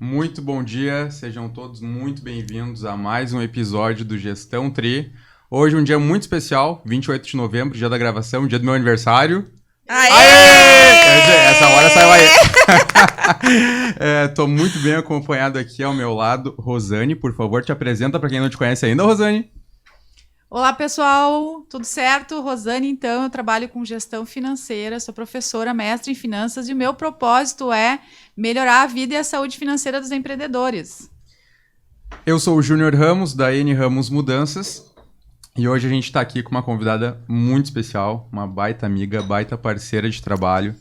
Muito bom dia, sejam todos muito bem-vindos a mais um episódio do Gestão Tri. Hoje um dia muito especial, 28 de novembro, dia da gravação, dia do meu aniversário. Aê! Aê! Essa hora saiu aí. Tô muito bem acompanhado aqui ao meu lado. Rosane, por favor, te apresenta para quem não te conhece ainda, Rosane. Olá, pessoal, tudo certo? Rosane, então, eu trabalho com gestão financeira, sou professora, mestre em finanças e o meu propósito é melhorar a vida e a saúde financeira dos empreendedores. Eu sou o Júnior Ramos, da N Ramos Mudanças, e hoje a gente está aqui com uma convidada muito especial, uma baita amiga, baita parceira de trabalho,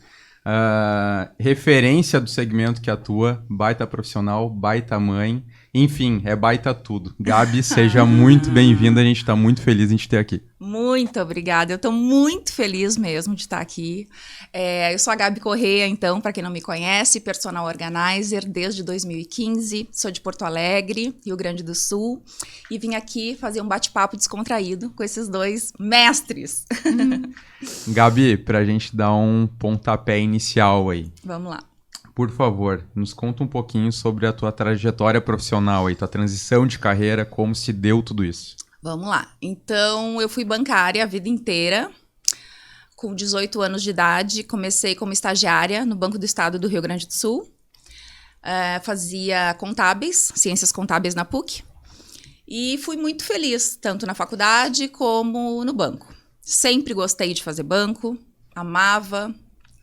referência do segmento que atua, baita profissional, baita mãe, enfim, é baita tudo. Gabi, seja muito bem-vinda, a gente está muito feliz em te ter aqui. Muito obrigada, eu estou muito feliz mesmo de estar aqui. Eu sou a Gabi Correia, então, para quem não me conhece, personal organizer desde 2015, sou de Porto Alegre, Rio Grande do Sul, e vim aqui fazer um bate-papo descontraído com esses dois mestres. Gabi, para a gente dar um pontapé inicial aí. Vamos lá. Por favor, nos conta um pouquinho sobre a tua trajetória profissional aí, tua transição de carreira, como se deu tudo isso. Vamos lá. Então, eu fui bancária a vida inteira. Com 18 anos de idade, comecei como estagiária no Banco do Estado do Rio Grande do Sul. Fazia contábeis, ciências contábeis na PUC. E fui muito feliz, tanto na faculdade como no banco. Sempre gostei de fazer banco, amava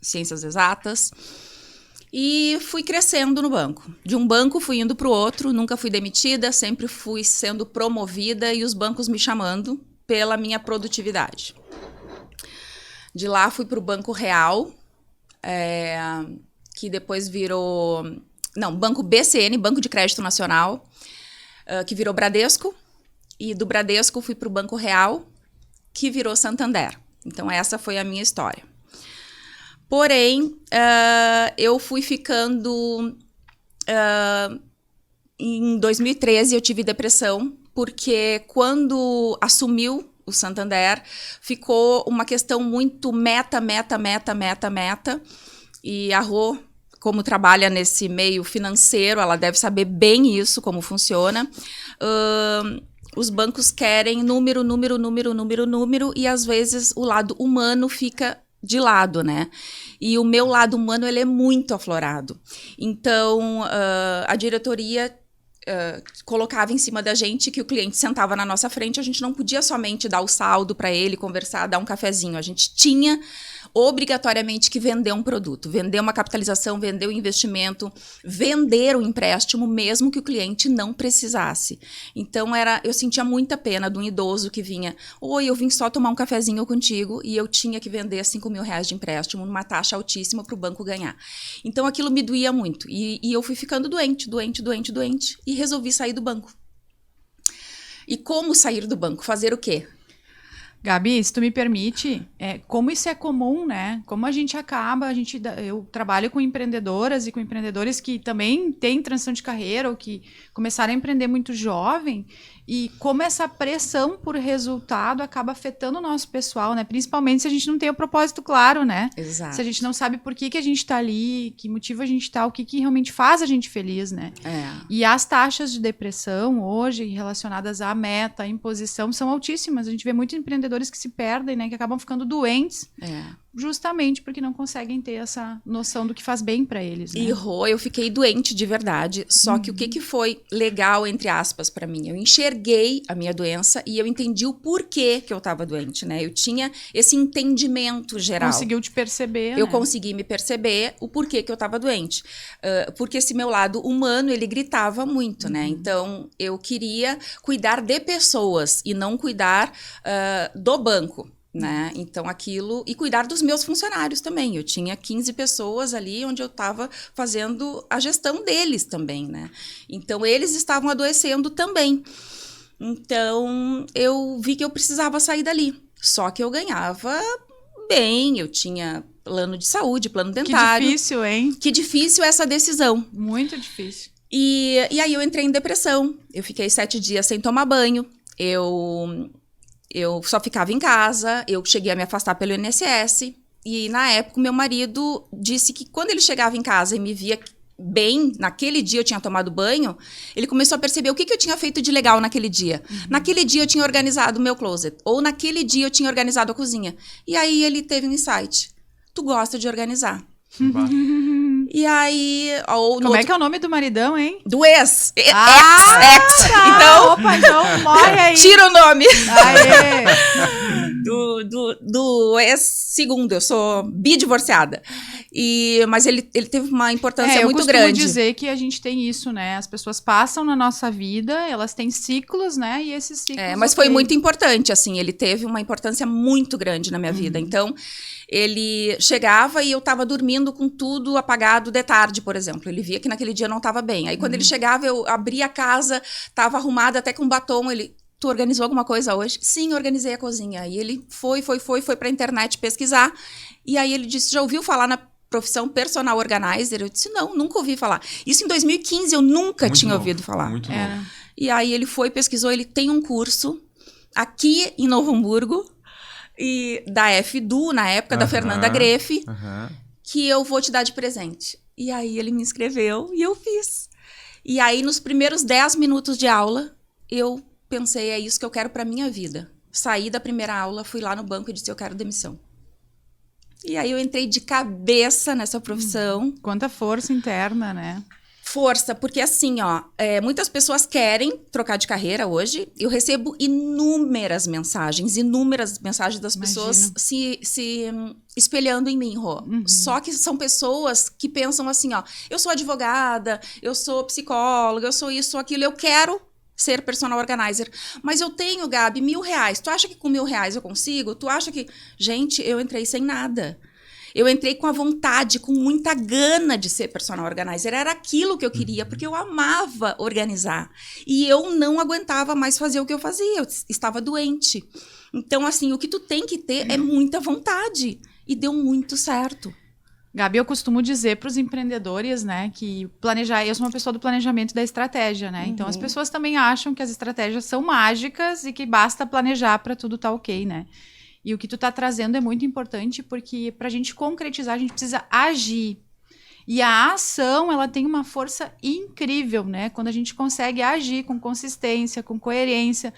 ciências exatas. E fui crescendo no banco. De um banco fui indo para o outro, nunca fui demitida, sempre fui sendo promovida e os bancos me chamando pela minha produtividade. De lá fui para o Banco Real, que depois virou... Não, Banco BCN, Banco de Crédito Nacional, que virou Bradesco. E do Bradesco fui para o Banco Real, que virou Santander. Então essa foi a minha história. Porém, eu fui ficando... em 2013, eu tive depressão, porque quando assumiu o Santander, ficou uma questão muito meta. E a Rô, como trabalha nesse meio financeiro, ela deve saber bem isso, como funciona. Os bancos querem número, e às vezes o lado humano fica de lado, né? E o meu lado humano, ele é muito aflorado. Então, a diretoria colocava em cima da gente que o cliente sentava na nossa frente, a gente não podia somente dar o saldo para ele, conversar, dar um cafezinho. A gente tinha obrigatoriamente que vender um produto, vender uma capitalização, vender o investimento, vender o empréstimo, mesmo que o cliente não precisasse. Então, eu sentia muita pena de um idoso que vinha, oi, eu vim só tomar um cafezinho contigo e eu tinha que vender 5 mil reais de empréstimo numa taxa altíssima para o banco ganhar. Então, aquilo me doía muito e eu fui ficando doente e resolvi sair do banco. E como sair do banco? Fazer o quê? Gabi, se tu me permite, como isso é comum, né? Como a gente acaba, eu trabalho com empreendedoras e com empreendedores que também têm transição de carreira ou que começaram a empreender muito jovem, e como essa pressão por resultado acaba afetando o nosso pessoal, né? Principalmente se a gente não tem o propósito claro, né? Exato. Se a gente não sabe por que a gente tá ali, que motivo a gente tá, o que realmente faz a gente feliz, né? E as taxas de depressão hoje relacionadas à meta, à imposição, são altíssimas. A gente vê muitos empreendedores que se perdem, né? Que acabam ficando doentes. Justamente porque não conseguem ter essa noção do que faz bem para eles, né? E Rô, eu fiquei doente de verdade. Só que o que foi legal, entre aspas, para mim? Eu enxerguei a minha doença e eu entendi o porquê que eu estava doente, né? Eu tinha esse entendimento geral. Conseguiu te perceber, Eu né? consegui me perceber o porquê que eu estava doente. Porque esse meu lado humano, ele gritava muito, né? Então, eu queria cuidar de pessoas e não cuidar do banco. Né? Então aquilo, e cuidar dos meus funcionários também, eu tinha 15 pessoas ali onde eu estava fazendo a gestão deles também, né? Então eles estavam adoecendo também, então eu vi que eu precisava sair dali, só que eu ganhava bem, eu tinha plano de saúde, plano dentário. Que difícil, hein? Que difícil essa decisão. Muito difícil. E aí eu entrei em depressão, eu fiquei 7 dias sem tomar banho, eu só ficava em casa, eu cheguei a me afastar pelo INSS. E na época, meu marido disse que quando ele chegava em casa e me via bem, naquele dia eu tinha tomado banho, ele começou a perceber o que eu tinha feito de legal naquele dia. Naquele dia eu tinha organizado o meu closet, ou naquele dia eu tinha organizado a cozinha. E aí ele teve um insight. Tu gosta de organizar. E aí... Como é que é o nome do maridão, hein? Do ex. Ex. Tá. Então... Opa, então morre aí. Tira o nome. Aê. Do ex-segundo. Eu sou bidivorciada. Mas ele teve uma importância muito grande. Eu costumo dizer que a gente tem isso, né? As pessoas passam na nossa vida, elas têm ciclos, né? E esses ciclos... mas foi muito importante, assim. Ele teve uma importância muito grande na minha vida. Então... Ele chegava e eu tava dormindo com tudo apagado de tarde, por exemplo. Ele via que naquele dia eu não tava bem. Aí, quando ele chegava, eu abria a casa, tava arrumada até com batom. Ele, tu organizou alguma coisa hoje? Sim, organizei a cozinha. Aí ele foi pra internet pesquisar. E aí ele disse, já ouviu falar na profissão personal organizer? Eu disse, não, nunca ouvi falar. Isso em 2015, eu nunca tinha ouvido falar. Muito novo. E aí ele pesquisou, ele tem um curso aqui em Novo Hamburgo, e da FDU, na época, da Fernanda Greff, que eu vou te dar de presente. E aí ele me inscreveu e eu fiz. E aí, nos primeiros 10 minutos de aula, eu pensei, é isso que eu quero pra minha vida. Saí da primeira aula, fui lá no banco e disse, eu quero demissão. E aí eu entrei de cabeça nessa profissão. Quanta força interna, né? Força, porque assim, ó, muitas pessoas querem trocar de carreira hoje. Eu recebo inúmeras mensagens das pessoas se espelhando em mim, Rô. Só que são pessoas que pensam assim, ó, eu sou advogada, eu sou psicóloga, eu sou isso, sou aquilo, eu quero ser personal organizer. Mas eu tenho, Gabi, R$1.000. Tu acha que com R$1.000 eu consigo? Tu acha que... Gente, eu entrei sem nada. Eu entrei com a vontade, com muita gana de ser personal organizer. Era aquilo que eu queria, porque eu amava organizar. E eu não aguentava mais fazer o que eu fazia. Eu estava doente. Então, assim, o que tu tem que ter é muita vontade. E deu muito certo. Gabi, eu costumo dizer para os empreendedores, né, que eu sou uma pessoa do planejamento da estratégia, né? Então, as pessoas também acham que as estratégias são mágicas e que basta planejar para tudo tá ok, né? E o que tu tá trazendo é muito importante, porque pra gente concretizar, a gente precisa agir. E a ação, ela tem uma força incrível, né? Quando a gente consegue agir com consistência, com coerência,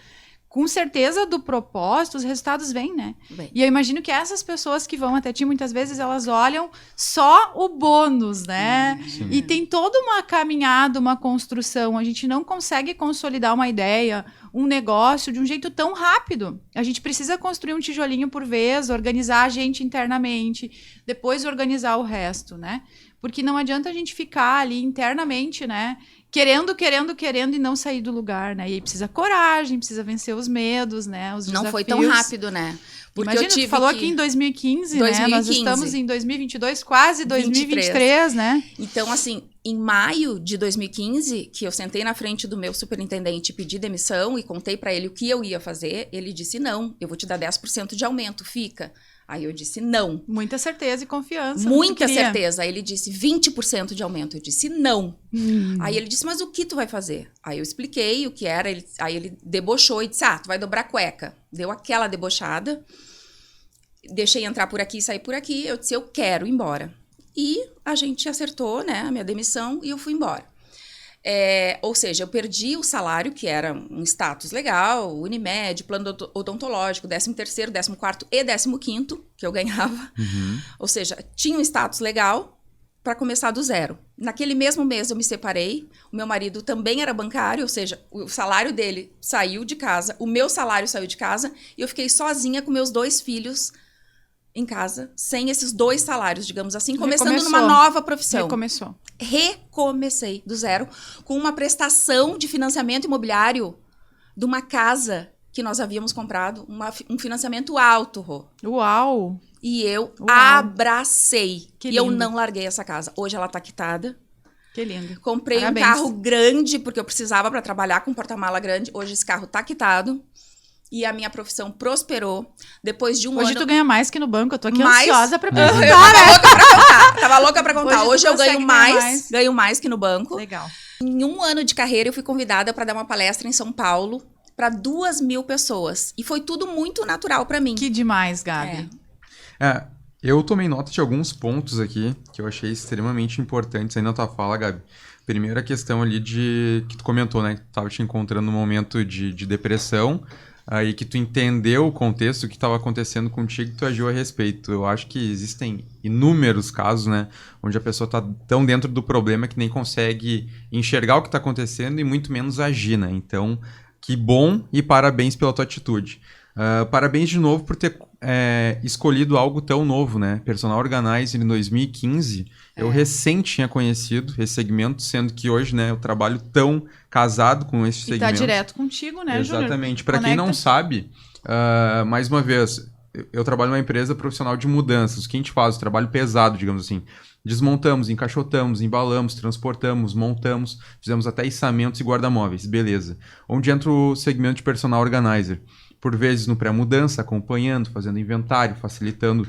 com certeza do propósito, os resultados vêm, né? Bem. E eu imagino que essas pessoas que vão até ti, muitas vezes, elas olham só o bônus, né? Sim. E tem toda uma caminhada, uma construção. A gente não consegue consolidar uma ideia, um negócio de um jeito tão rápido. A gente precisa construir um tijolinho por vez, organizar a gente internamente, depois organizar o resto, né? Porque não adianta a gente ficar ali internamente, né? Querendo e não sair do lugar, né? E aí precisa coragem, precisa vencer os medos, né? Os desafios. Não foi tão rápido, né? Porque imagina, tu falou aqui em 2015, né? Nós estamos em 2022, quase 2023, né? Então, assim, em maio de 2015, que eu sentei na frente do meu superintendente e pedi demissão e contei pra ele o que eu ia fazer, ele disse, não, eu vou te dar 10% de aumento, fica. Aí eu disse, não. Muita certeza e confiança. Muita certeza. Aí ele disse, 20% de aumento. Eu disse, não. Aí ele disse, mas o que tu vai fazer? Aí eu expliquei o que era. Aí ele debochou e disse, tu vai dobrar cueca. Deu aquela debochada. Deixei entrar por aqui e sair por aqui. Eu disse, eu quero ir embora. E a gente acertou, né, a minha demissão e eu fui embora. Ou seja, eu perdi o salário, que era um status legal, Unimed, plano odontológico, 13º, 14º e 15º, que eu ganhava. Ou seja, tinha um status legal para começar do zero. Naquele mesmo mês eu me separei, o meu marido também era bancário, ou seja, o salário dele saiu de casa, o meu salário saiu de casa, e eu fiquei sozinha com meus 2 filhos em casa, sem esses 2 salários, digamos assim, começando numa nova profissão. Recomecei do zero, com uma prestação de financiamento imobiliário de uma casa que nós havíamos comprado, um financiamento alto, Rô. Uau! E eu abracei. Que e lindo. eu não larguei essa casa. Hoje ela tá quitada. Que lindo. Comprei Parabéns. um carro grande, porque eu precisava para trabalhar com porta-mala grande. Hoje esse carro tá quitado. E a minha profissão prosperou. Depois de um ano... Hoje tu ganha mais que no banco. Eu tô aqui Mais? ansiosa pra Eu perguntar, tava louca pra contar. Hoje eu ganho mais. Ganho mais que no banco. Legal. Em um ano de carreira, eu fui convidada para dar uma palestra em São Paulo para 2.000 pessoas. E foi tudo muito natural para mim. Que demais, Gabi. Eu tomei nota de alguns pontos aqui que eu achei extremamente importantes aí na tua fala, Gabi. Primeiro, a questão ali que tu comentou, né? Que tu tava te encontrando num momento de depressão, aí que tu entendeu o contexto, o que estava acontecendo contigo e tu agiu a respeito. Eu acho que existem inúmeros casos, né? Onde a pessoa tá tão dentro do problema que nem consegue enxergar o que está acontecendo e muito menos agir, né? Então, que bom e parabéns pela tua atitude. Parabéns de novo por ter escolhido algo tão novo, né? Personal Organizer em 2015, eu recém tinha conhecido esse segmento, sendo que hoje, né, eu trabalho tão casado com esse segmento. E tá direto contigo, né, Júnior? Exatamente. Para quem não sabe, mais uma vez, eu trabalho numa empresa profissional de mudanças. O que a gente faz? Trabalho pesado, digamos assim. Desmontamos, encaixotamos, embalamos, transportamos, montamos, fizemos até içamentos e guarda-móveis. Beleza. Onde entra o segmento de Personal Organizer? Por vezes no pré-mudança, acompanhando, fazendo inventário, facilitando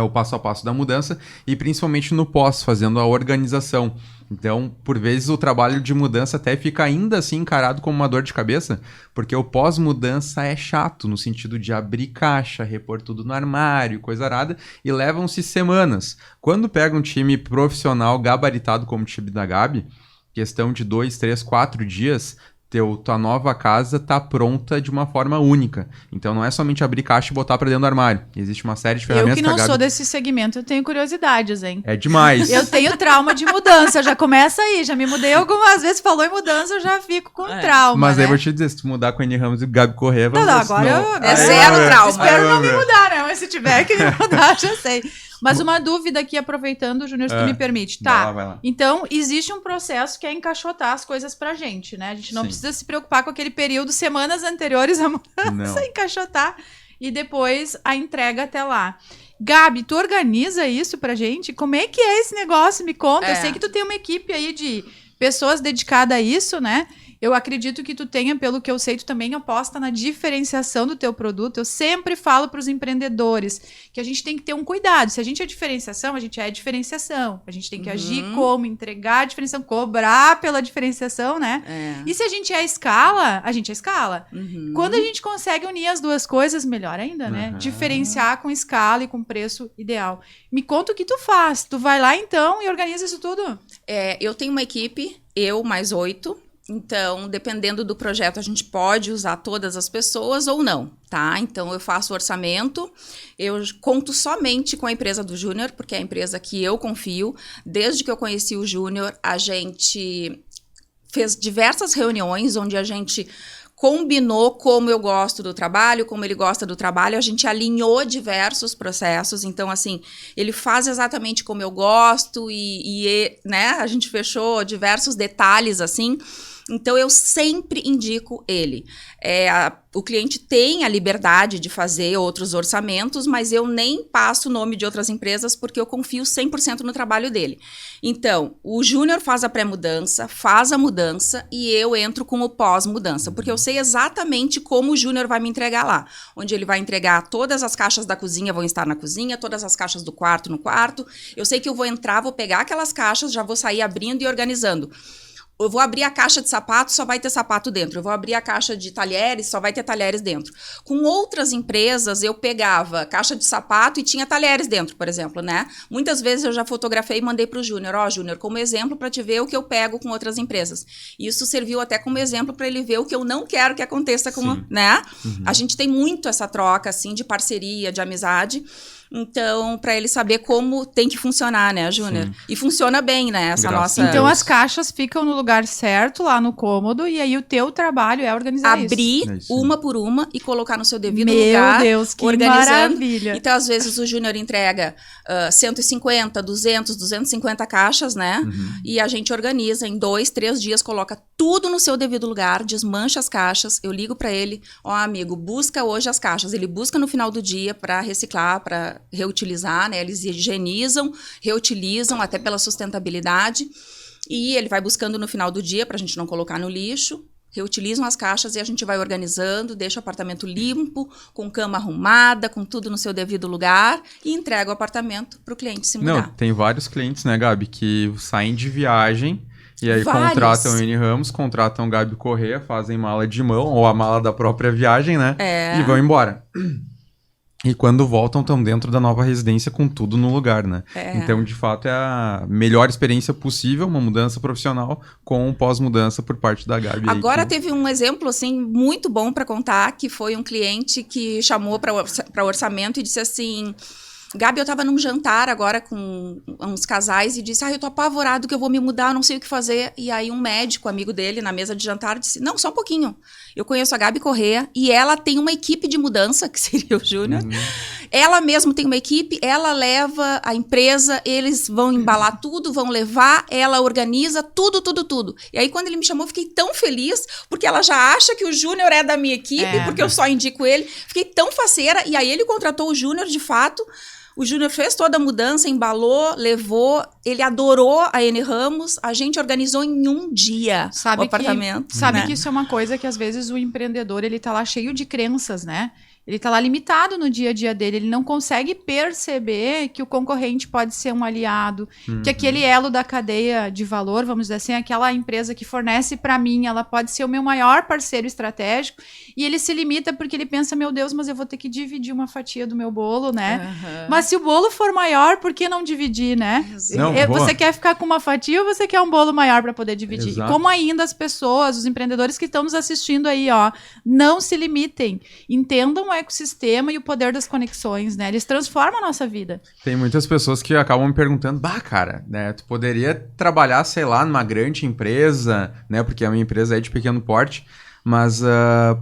o passo a passo da mudança e principalmente no pós, fazendo a organização. Então, por vezes o trabalho de mudança até fica ainda assim encarado como uma dor de cabeça, porque o pós-mudança é chato, no sentido de abrir caixa, repor tudo no armário, coisa arada, e levam-se semanas. Quando pega um time profissional gabaritado como o time da Gabi, questão de 2, 3, 4 dias... tua nova casa tá pronta de uma forma única. Então não é somente abrir caixa e botar pra dentro do armário. Existe uma série de ferramentas. Eu que não sou desse segmento, eu tenho curiosidades, hein? É demais. Eu tenho trauma de mudança, já começa aí. Já me mudei algumas vezes, falou em mudança, eu já fico com trauma, Mas né? aí eu vou te dizer, se tu mudar com a Eni Ramos e o Gabi Corrêa, vamos Não, agora eu... É zero trauma. Espero não me mudar, né? Mas se tiver que me mudar, já sei. Mas uma dúvida aqui, aproveitando, Júnior, se tu me permite. Tá, vai lá. Então existe um processo que é encaixotar as coisas pra gente, né? A gente não precisa se preocupar com aquele período, semanas anteriores à mudança, encaixotar e depois a entrega até lá. Gabi, tu organiza isso pra gente? Como é que é esse negócio? Me conta. Eu sei que tu tem uma equipe aí de pessoas dedicadas a isso, né? Eu acredito que tu tenha, pelo que eu sei, tu também aposta na diferenciação do teu produto. Eu sempre falo para os empreendedores que a gente tem que ter um cuidado. Se a gente é diferenciação, a gente é diferenciação. A gente tem que agir como, entregar a diferenciação, cobrar pela diferenciação, né? E se a gente é escala, a gente é escala. Quando a gente consegue unir as duas coisas, melhor ainda, né? Diferenciar com escala e com preço ideal. Me conta o que tu faz. Tu vai lá, então, e organiza isso tudo? Eu tenho uma equipe, eu mais 8. Então, dependendo do projeto, a gente pode usar todas as pessoas ou não, tá? Então, eu faço orçamento, eu conto somente com a empresa do Júnior, porque é a empresa que eu confio. Desde que eu conheci o Júnior, a gente fez diversas reuniões onde a gente combinou como eu gosto do trabalho, como ele gosta do trabalho, a gente alinhou diversos processos, então assim, ele faz exatamente como eu gosto e né, a gente fechou diversos detalhes assim. Então, eu sempre indico ele. O cliente tem a liberdade de fazer outros orçamentos, mas eu nem passo o nome de outras empresas porque eu confio 100% no trabalho dele. Então, o Júnior faz a pré-mudança, faz a mudança e eu entro com o pós-mudança, porque eu sei exatamente como o Júnior vai me entregar lá. Onde ele vai entregar todas as caixas da cozinha vão estar na cozinha, todas as caixas do quarto no quarto. Eu sei que eu vou entrar, vou pegar aquelas caixas, já vou sair abrindo e organizando. Eu vou abrir a caixa de sapato, só vai ter sapato dentro. Eu vou abrir a caixa de talheres, só vai ter talheres dentro. Com outras empresas, eu pegava caixa de sapato e tinha talheres dentro, por exemplo, né? Muitas vezes eu já fotografei e mandei para o Júnior. Ó, Júnior, como exemplo para te ver o que eu pego com outras empresas. Isso serviu até como exemplo para ele ver o que eu não quero que aconteça com, né? A gente tem muito essa troca, assim, de parceria, de amizade. Então, para ele saber como tem que funcionar, né, Júnior? E funciona bem, né, essa nossa... Então, as caixas ficam no lugar certo, lá no cômodo, e aí o teu trabalho é organizar abrir isso. uma por uma e colocar no seu devido lugar. Meu Deus, que maravilha! Então, às vezes, o Júnior entrega 150, 200, 250 caixas, né? E a gente organiza em 2, 3 dias, coloca tudo no seu devido lugar, desmancha as caixas, eu ligo para ele, ó, amigo, busca hoje as caixas. Ele busca no final do dia para reciclar, para reutilizar, né? Eles higienizam, reutilizam até pela sustentabilidade e ele vai buscando no final do dia para a gente não colocar no lixo, reutilizam as caixas e a gente vai organizando, deixa o apartamento limpo, com cama arrumada, com tudo no seu devido lugar e entrega o apartamento para o cliente se mudar. Não, tem vários clientes, né, Gabi, que saem de viagem e aí contratam a Eni Ramos, contratam Gabi Corrêa, fazem mala de mão ou a mala da própria viagem, né? E vão embora. E quando voltam, estão dentro da nova residência com tudo no lugar, né? É. Então, de fato, é a melhor experiência possível, uma mudança profissional com pós-mudança por parte da Gabi. Agora teve um exemplo, assim, muito bom para contar, que foi um cliente que chamou para orçamento e disse assim... Gabi, eu tava num jantar agora com uns casais e disse, eu tô apavorado que eu vou me mudar, eu não sei o que fazer. E aí um médico, amigo dele, na mesa de jantar, disse, não, só um pouquinho. Eu conheço a Gabi Corrêa e ela tem uma equipe de mudança, que seria o Júnior. Ela mesmo tem uma equipe, ela leva a empresa, eles vão embalar tudo, vão levar, ela organiza tudo, tudo, tudo. E aí quando ele me chamou, eu fiquei tão feliz, porque ela já acha que o Júnior é da minha equipe, porque eu só indico ele. Fiquei tão faceira, e aí ele contratou o Júnior, de fato. O Júnior fez toda a mudança, embalou, levou, ele adorou a N Ramos, a gente organizou em um dia o apartamento. Sabe que isso é uma coisa que às vezes o empreendedor, ele tá lá cheio de crenças, né? Ele tá lá limitado no dia a dia dele, ele não consegue perceber que o concorrente pode ser um aliado, que aquele elo da cadeia de valor, vamos dizer assim, aquela empresa que fornece para mim, ela pode ser o meu maior parceiro estratégico, e ele se limita porque ele pensa, meu Deus, mas eu vou ter que dividir uma fatia do meu bolo, né? Mas se o bolo for maior, por que não dividir, né? Não, você quer ficar com uma fatia ou você quer um bolo maior para poder dividir? Exato. E como ainda as pessoas, os empreendedores que estão nos assistindo aí, ó, não se limitem, entendam o ecossistema e o poder das conexões, né? Eles transformam a nossa vida. Tem muitas pessoas que acabam me perguntando, cara, né, tu poderia trabalhar, sei lá, numa grande empresa, né, porque a minha empresa é de pequeno porte, mas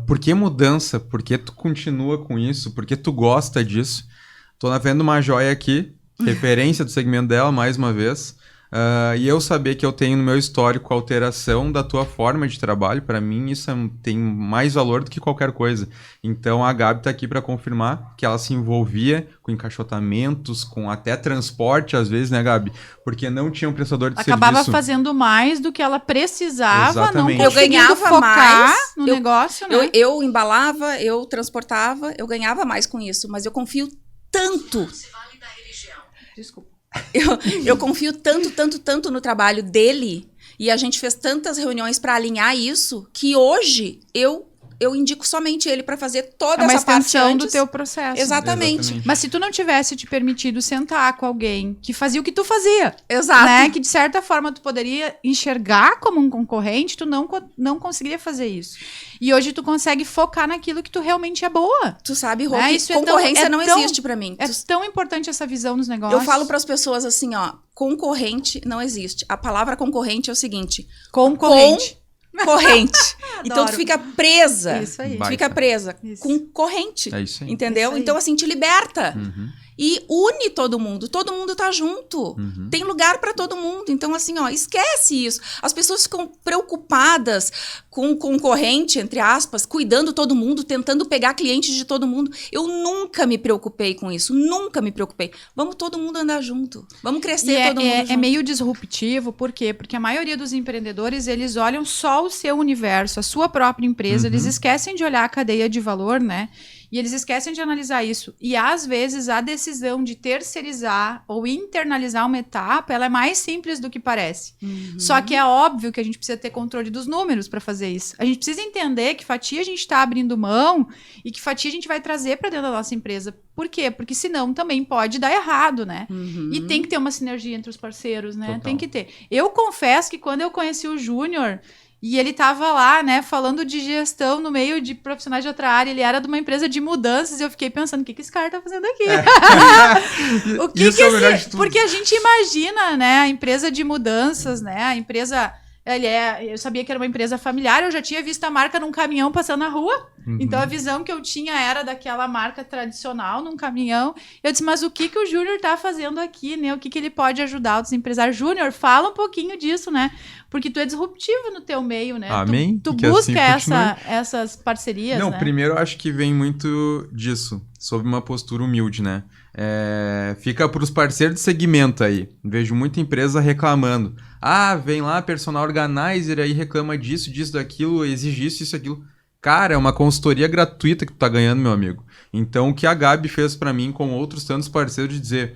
por que mudança? Por que tu continua com isso? Por que tu gosta disso? Tô vendo uma joia aqui, referência do segmento dela, mais uma vez. E eu saber que eu tenho no meu histórico a alteração da tua forma de trabalho, para mim isso tem mais valor do que qualquer coisa. Então a Gabi tá aqui para confirmar que ela se envolvia com encaixotamentos, com até transporte às vezes, né, Gabi? Porque não tinha um prestador de Acabava serviço. fazendo mais do que ela precisava, Exatamente. não Eu conseguindo ganhava focar mais, no negócio, né? Eu embalava, eu transportava, eu ganhava mais com isso, mas eu confio tanto. Desculpa. Eu confio tanto no trabalho dele, e a gente fez tantas reuniões para alinhar isso, que hoje eu indico somente ele para fazer toda É uma essa parte extensão antes. do teu processo. Exatamente. Mas se tu não tivesse te permitido sentar com alguém que fazia o que tu fazia, Exato. né? Que de certa forma tu poderia enxergar como um concorrente, tu não conseguiria fazer isso. E hoje tu consegue focar naquilo que tu realmente é boa. Tu sabe, Rô, É, que isso é tão- concorrência é não tão- existe para mim. É tão importante essa visão nos negócios. Eu falo para as pessoas assim, ó, concorrente não existe. A palavra concorrente é o seguinte, Concorrente. corrente. Então tu Adoro. fica presa. Isso aí. Tu Baita. fica presa Isso. com corrente. É isso aí. Entendeu? Isso aí. Então, assim, te liberta. Uhum. E une todo mundo tá junto. Uhum. Tem lugar para todo mundo. Então, assim, ó, esquece isso. As pessoas ficam preocupadas com o concorrente, entre aspas, cuidando todo mundo, tentando pegar clientes de todo mundo. Eu nunca me preocupei com isso, nunca me preocupei. Vamos todo mundo andar junto. Vamos crescer E todo mundo junto. é meio disruptivo, por quê? Porque a maioria dos empreendedores, eles olham só o seu universo, a sua própria empresa, eles esquecem de olhar a cadeia de valor, né? E eles esquecem de analisar isso. E às vezes a decisão de terceirizar ou internalizar uma etapa, ela é mais simples do que parece. Só que é óbvio que a gente precisa ter controle dos números para fazer isso. A gente precisa entender que fatia a gente está abrindo mão e que fatia a gente vai trazer para dentro da nossa empresa. Por quê? Porque senão também pode dar errado, né? E tem que ter uma sinergia entre os parceiros, né? Total. Tem que ter. Eu confesso que quando eu conheci o Júnior e ele tava lá, né, falando de gestão no meio de profissionais de outra área, ele era de uma empresa de mudanças, e eu fiquei pensando, o que esse cara tá fazendo aqui? O que Isso é o melhor de tudo. Porque a gente imagina, né, a empresa de mudanças, né, a empresa... eu sabia que era uma empresa familiar, eu já tinha visto a marca num caminhão passando na rua. Então a visão que eu tinha era daquela marca tradicional num caminhão. Eu disse, mas o que o Júnior tá fazendo aqui, né? O que ele pode ajudar outros empresários? Júnior, fala um pouquinho disso, né? Porque tu é disruptivo no teu meio, né? Amém. Tu Que busca assim continue. essas parcerias, Não, né? primeiro eu acho que vem muito disso, sob uma postura humilde, né? Fica para os parceiros de segmento aí. Vejo muita empresa reclamando. Vem lá personal organizer aí reclama disso, daquilo, exige isso, aquilo. Cara, é uma consultoria gratuita que tu tá ganhando, meu amigo. Então, o que a Gabi fez para mim com outros tantos parceiros de dizer,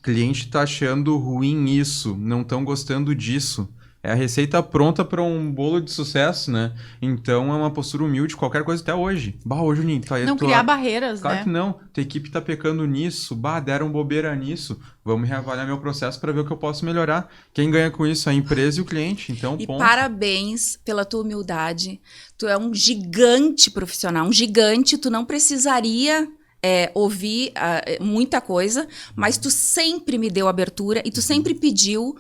cliente tá achando ruim isso, não tão gostando disso. é a receita pronta para um bolo de sucesso, né? Então é uma postura humilde, qualquer coisa até hoje. Bah, ô Juninho, tá aí. Não criar barreiras, Claro né? que não. Tua equipe tá pecando nisso. Bah, deram bobeira nisso. Vamos reavaliar meu processo para ver o que eu posso melhorar. Quem ganha com isso? A empresa e o cliente. Então, E ponto. parabéns pela tua humildade. Tu é um gigante profissional, um gigante. Tu não precisaria ouvir muita coisa, mas tu sempre me deu abertura e tu sempre pediu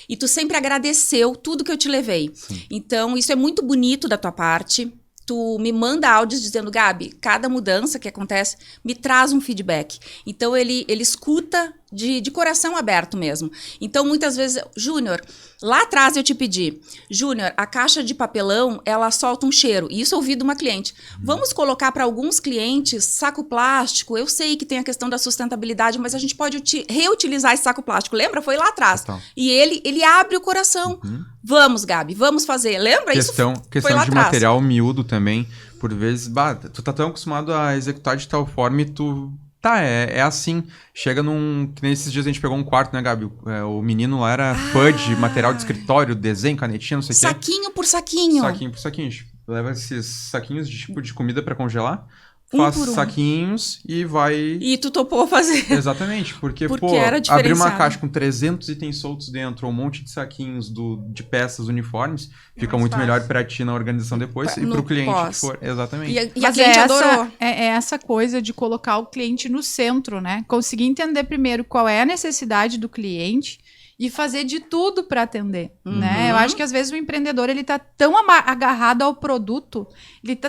e tu sempre agradeceu tudo que eu te levei. Sim. Então, isso é muito bonito da tua parte. Tu me manda áudios dizendo, Gabi, cada mudança que acontece me traz um feedback. Então, ele escuta de coração aberto mesmo. Então, muitas vezes, Júnior, lá atrás eu te pedi, Júnior, a caixa de papelão, ela solta um cheiro. E isso eu ouvi de uma cliente. Vamos colocar para alguns clientes saco plástico. Eu sei que tem a questão da sustentabilidade, mas a gente pode reutilizar esse saco plástico. Lembra? Foi lá atrás. Total. E ele abre o coração. Vamos, Gabi, vamos fazer. Lembra? Questão foi lá de atrás. material miúdo também. Por vezes, bah, tu tá tão acostumado a executar de tal forma e tu... Tá, é assim. Chega num... Que nesses dias a gente pegou um quarto, né, Gabi? O menino lá era fã de material de escritório, desenho, canetinha, não sei o quê. Saquinho por saquinho. Saquinho por saquinho. A gente leva esses saquinhos de tipo de comida pra congelar, Um faz por um. saquinhos e vai... E tu topou fazer. Exatamente, porque Porque pô, era abrir uma diferenciado. caixa com 300 itens soltos dentro, ou um monte de saquinhos de peças uniformes, fica mais muito fácil. melhor pra ti na organização depois e No pro cliente pós. que for. Exatamente. E a Mas cliente adorou. é essa coisa de colocar o cliente no centro, né? Conseguir entender primeiro qual é a necessidade do cliente e fazer de tudo para atender, né? Eu acho que às vezes o empreendedor ele tá tão agarrado ao produto,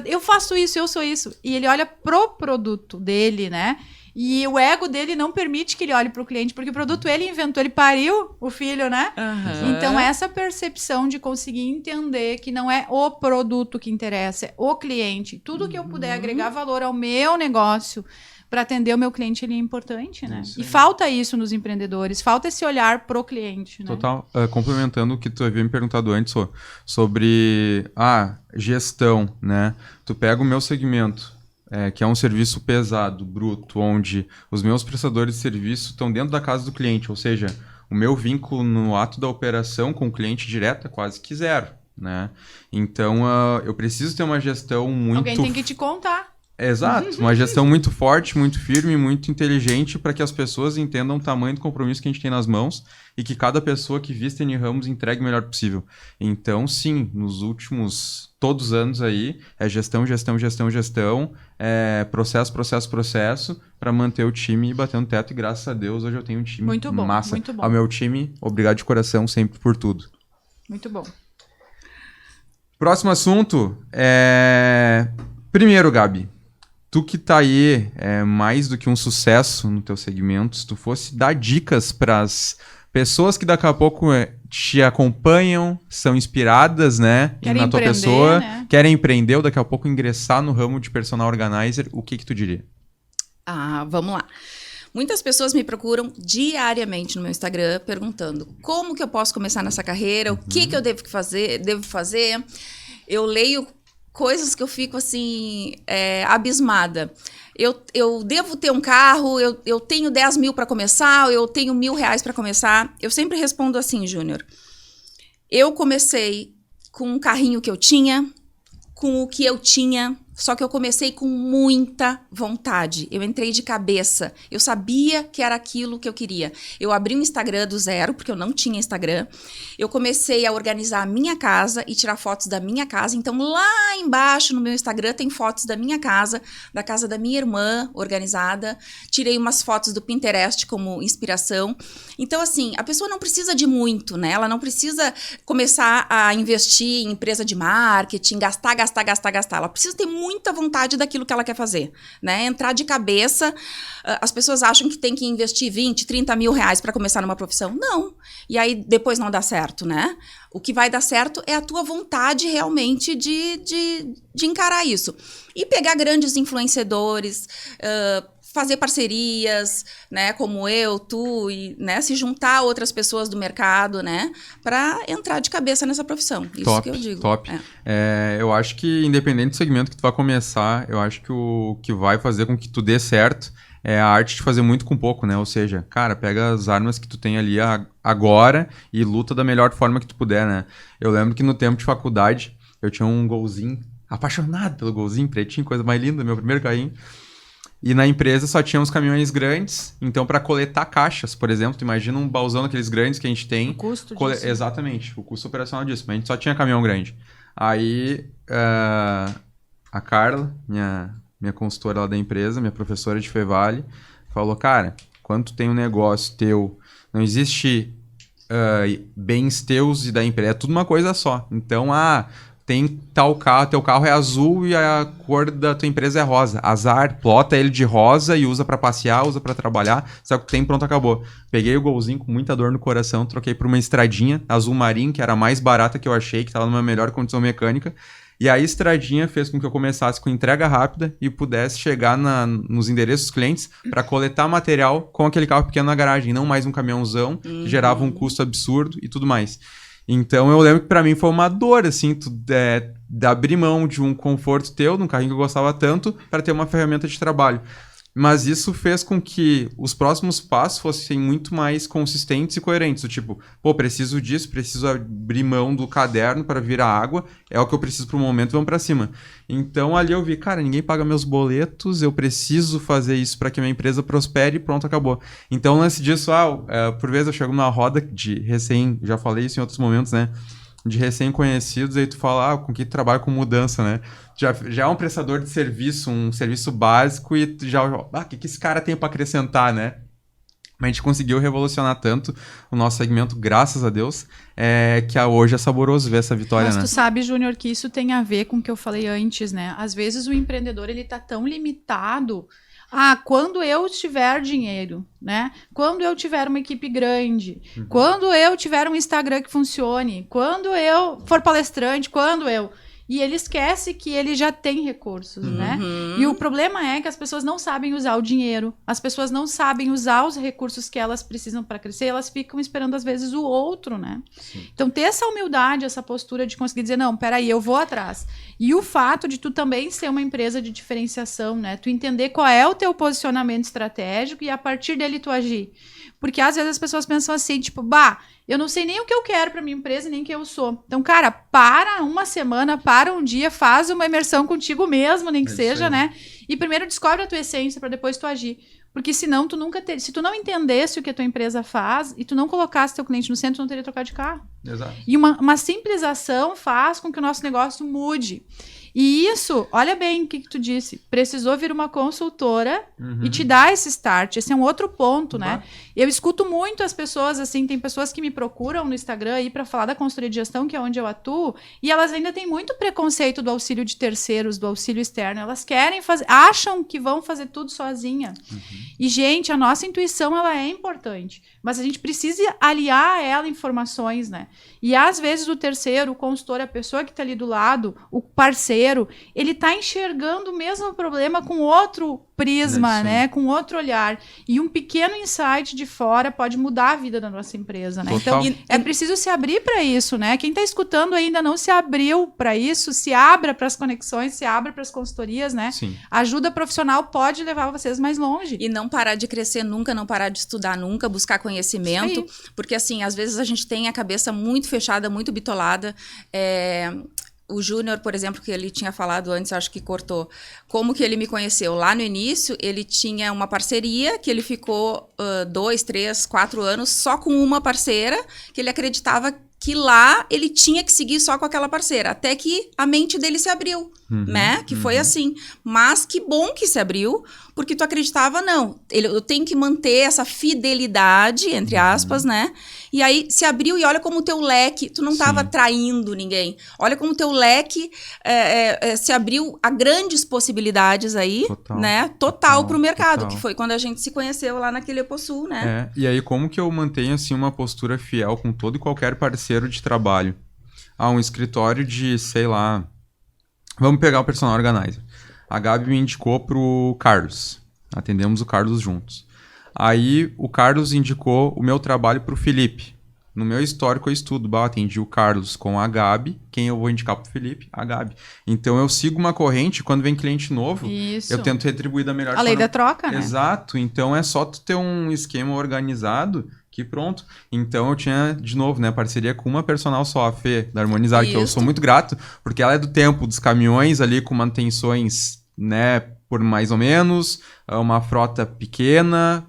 eu faço isso, eu sou isso, e ele olha pro produto dele, né? E o ego dele não permite que ele olhe pro cliente, porque o produto ele inventou, ele pariu o filho, né? Então, essa percepção de conseguir entender que não é o produto que interessa, é o cliente. Tudo que eu puder agregar valor ao meu negócio para atender o meu cliente, ele é importante, né? Isso E aí. falta isso nos empreendedores, falta esse olhar pro cliente, né? Total. Complementando o que tu havia me perguntado antes, sobre gestão, né? Tu pega o meu segmento, que é um serviço pesado, bruto, onde os meus prestadores de serviço estão dentro da casa do cliente, ou seja, o meu vínculo no ato da operação com o cliente direto é quase que zero, né? Então, eu preciso ter uma gestão muito... Alguém tem que te contar. Exato, uma gestão muito forte, muito firme, muito inteligente para que as pessoas entendam o tamanho do compromisso que a gente tem nas mãos e que cada pessoa que vista N Ramos entregue o melhor possível. Então, sim, nos últimos todos os anos aí, é gestão, processo para manter o time batendo teto e graças a Deus hoje eu tenho um time Muito bom, massa. muito bom. Ao meu time, obrigado de coração sempre por tudo. Muito bom. Próximo assunto Primeiro, Gabi, tu que tá aí mais do que um sucesso no teu segmento, se tu fosse dar dicas para as pessoas que daqui a pouco te acompanham, são inspiradas, né, Querem na tua empreender, pessoa, né? querem empreender ou daqui a pouco ingressar no ramo de personal organizer, o que tu diria? Vamos lá. Muitas pessoas me procuram diariamente no meu Instagram perguntando como que eu posso começar nessa carreira, o que eu devo fazer. Eu leio coisas que eu fico assim, abismada. Eu devo ter um carro, eu tenho 10 mil para começar, eu tenho R$1.000 para começar. Eu sempre respondo assim, Júnior. Eu comecei com um carrinho que eu tinha, com o que eu tinha, só que eu comecei com muita vontade. Eu entrei de cabeça. Eu sabia que era aquilo que eu queria. Eu abri um Instagram do zero, porque eu não tinha Instagram. Eu comecei a organizar a minha casa e tirar fotos da minha casa. Então, lá embaixo no meu Instagram tem fotos da minha casa, da casa da minha irmã, organizada. Tirei umas fotos do Pinterest como inspiração. Então, assim, a pessoa não precisa de muito, né? Ela não precisa começar a investir em empresa de marketing, gastar. Ela precisa ter muita vontade daquilo que ela quer fazer, né? Entrar de cabeça. As pessoas acham que tem que investir 20, 30 mil reais para começar numa profissão. Não. E aí depois não dá certo, né? O que vai dar certo é a tua vontade realmente de encarar isso. E pegar grandes influenciadores, fazer parcerias, né, como eu, tu, e, né, se juntar a outras pessoas do mercado, né, para entrar de cabeça nessa profissão. Isso Top, que eu digo. top. Eu acho que, independente do segmento que tu vai começar, eu acho que o que vai fazer com que tu dê certo é a arte de fazer muito com pouco, né? Ou seja, cara, pega as armas que tu tem ali agora e luta da melhor forma que tu puder, né? Eu lembro que no tempo de faculdade, eu tinha um golzinho, apaixonado pelo golzinho, pretinho, coisa mais linda, meu primeiro carrinho. E na empresa só tinha uns caminhões grandes, então para coletar caixas, por exemplo, tu imagina um baúzão daqueles grandes que a gente tem. O custo disso. Exatamente, o custo operacional disso, mas a gente só tinha caminhão grande. Aí a Carla, minha consultora lá da empresa, minha professora de Fevale, falou, cara, quando tu tem um negócio teu, não existe bens teus e da empresa, é tudo uma coisa só. Então, tem tal carro, teu carro é azul e a cor da tua empresa é rosa. Azar, plota ele de rosa e usa pra passear, usa pra trabalhar. Só que tem, pronto, acabou. Peguei o golzinho com muita dor no coração, troquei por uma estradinha azul marinho, que era a mais barata que eu achei, que tava numa melhor condição mecânica. E a estradinha fez com que eu começasse com entrega rápida e pudesse chegar nos endereços dos clientes para coletar material com aquele carro pequeno na garagem, não mais um caminhãozão, que gerava um custo absurdo e tudo mais. Então eu lembro que pra mim foi uma dor, assim, de abrir mão de um conforto teu, de um carrinho que eu gostava tanto, para ter uma ferramenta de trabalho. Mas isso fez com que os próximos passos fossem muito mais consistentes e coerentes. Do tipo, preciso disso, preciso abrir mão do caderno para vir a água, é o que eu preciso pro momento, vamos para cima. Então ali eu vi, cara, ninguém paga meus boletos, eu preciso fazer isso para que a minha empresa prospere e pronto, acabou. Então, lance disso, por vezes eu chego numa roda de já falei isso em outros momentos, né? De recém-conhecidos, aí tu fala, com que tu trabalha com mudança, né? Já é um prestador de serviço, um serviço básico, e tu já, o que esse cara tem para acrescentar, né? Mas a gente conseguiu revolucionar tanto o nosso segmento, graças a Deus, que hoje é saboroso ver essa vitória, Mas né? tu sabe, Júnior, que isso tem a ver com o que eu falei antes, né? Às vezes o empreendedor, ele tá tão limitado. Quando eu tiver dinheiro, né? Quando eu tiver uma equipe grande, quando eu tiver um Instagram que funcione, quando eu for palestrante, E ele esquece que ele já tem recursos, né? E o problema é que as pessoas não sabem usar o dinheiro, as pessoas não sabem usar os recursos que elas precisam para crescer, elas ficam esperando, às vezes, o outro, né? Sim. Então, ter essa humildade, essa postura de conseguir dizer, não, peraí, eu vou atrás. E o fato de tu também ser uma empresa de diferenciação, né? Tu entender qual é o teu posicionamento estratégico e, a partir dele, tu agir. Porque, às vezes, as pessoas pensam assim, tipo, eu não sei nem o que eu quero para minha empresa, nem quem eu sou. Então, cara, para uma semana, para um dia, faz uma imersão contigo mesmo, nem que seja, né? E primeiro descobre a tua essência para depois tu agir. Porque senão tu nunca se tu não entendesse o que a tua empresa faz e tu não colocasse teu cliente no centro, tu não teria trocado de carro. Exato. E uma simples ação faz com que o nosso negócio mude. E isso, olha bem o que tu disse, precisou vir uma consultora e te dar esse start. Esse é um outro ponto, né? Eu escuto muito as pessoas, assim, tem pessoas que me procuram no Instagram aí para falar da consultoria de gestão, que é onde eu atuo, e elas ainda têm muito preconceito do auxílio de terceiros, do auxílio externo. Elas querem fazer, acham que vão fazer tudo sozinha. E, gente, a nossa intuição, ela é importante, mas a gente precisa aliar a ela informações, né? E, às vezes, o terceiro, o consultor, a pessoa que está ali do lado, o parceiro, ele está enxergando o mesmo problema com outro prisma, né? Com outro olhar. E um pequeno insight de fora pode mudar a vida da nossa empresa, né? Total. Então, é preciso se abrir para isso, né? Quem está escutando ainda não se abriu para isso, se abra para as conexões, se abra para as consultorias, né? Sim. Ajuda profissional pode levar vocês mais longe. E não parar de crescer nunca, não parar de estudar nunca, buscar conhecimento, porque assim, às vezes a gente tem a cabeça muito fechada, muito bitolada. O Júnior, por exemplo, que ele tinha falado antes, acho que cortou, como que ele me conheceu? Lá no início, ele tinha uma parceria que ele ficou 2, 3, 4 anos só com uma parceira, que ele acreditava que lá ele tinha que seguir só com aquela parceira, até que a mente dele se abriu, né? Que foi assim. Mas que bom que se abriu, porque tu acreditava, não, eu tenho que manter essa fidelidade, entre aspas, né? E aí se abriu e olha como o teu leque, tu não estava traindo ninguém. Olha como o teu leque se abriu a grandes possibilidades aí, né? Total pro mercado, que foi quando a gente se conheceu lá naquele Eposul, né? E aí como que eu mantenho, assim, uma postura fiel com todo e qualquer parceiro de trabalho? Um escritório de, sei lá... Vamos pegar o personal organizer. A Gabi me indicou pro Carlos. Atendemos o Carlos juntos. Aí o Carlos indicou o meu trabalho para o Felipe. No meu histórico eu estudo, atendi o Carlos com a Gabi. Quem eu vou indicar pro Felipe? A Gabi. Então eu sigo uma corrente, quando vem cliente novo, Isso. eu tento retribuir da melhor A lei forma. da troca, né? Exato. Então é só tu ter um esquema organizado que pronto. Então eu tinha, de novo, né, parceria com uma personal só, a Fê, da Harmonizar, que eu sou muito grato, porque ela é do tempo dos caminhões ali com manutenções, né, por mais ou menos, uma frota pequena,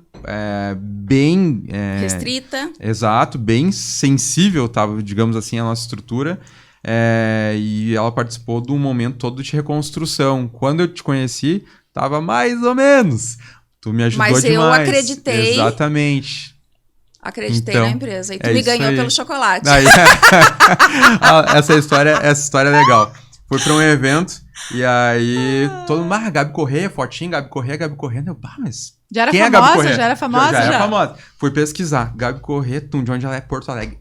bem... restrita. Exato, bem sensível, tá, digamos assim, a nossa estrutura. E ela participou do momento todo de reconstrução. Quando eu te conheci, tava mais ou menos. Tu me ajudou demais. Mas eu acreditei. Exatamente. Acreditei então, na empresa. E tu me ganhou pelo chocolate. Aí, essa história é legal. Fui pra um evento e aí todo mundo, Gabi Correia, fotinho, Gabi Correia, né? Mas Já era quem famosa? É Gabi Correia? Já era famosa? Já era famosa. Fui pesquisar. Gabi Correia, de onde ela é? Porto Alegre.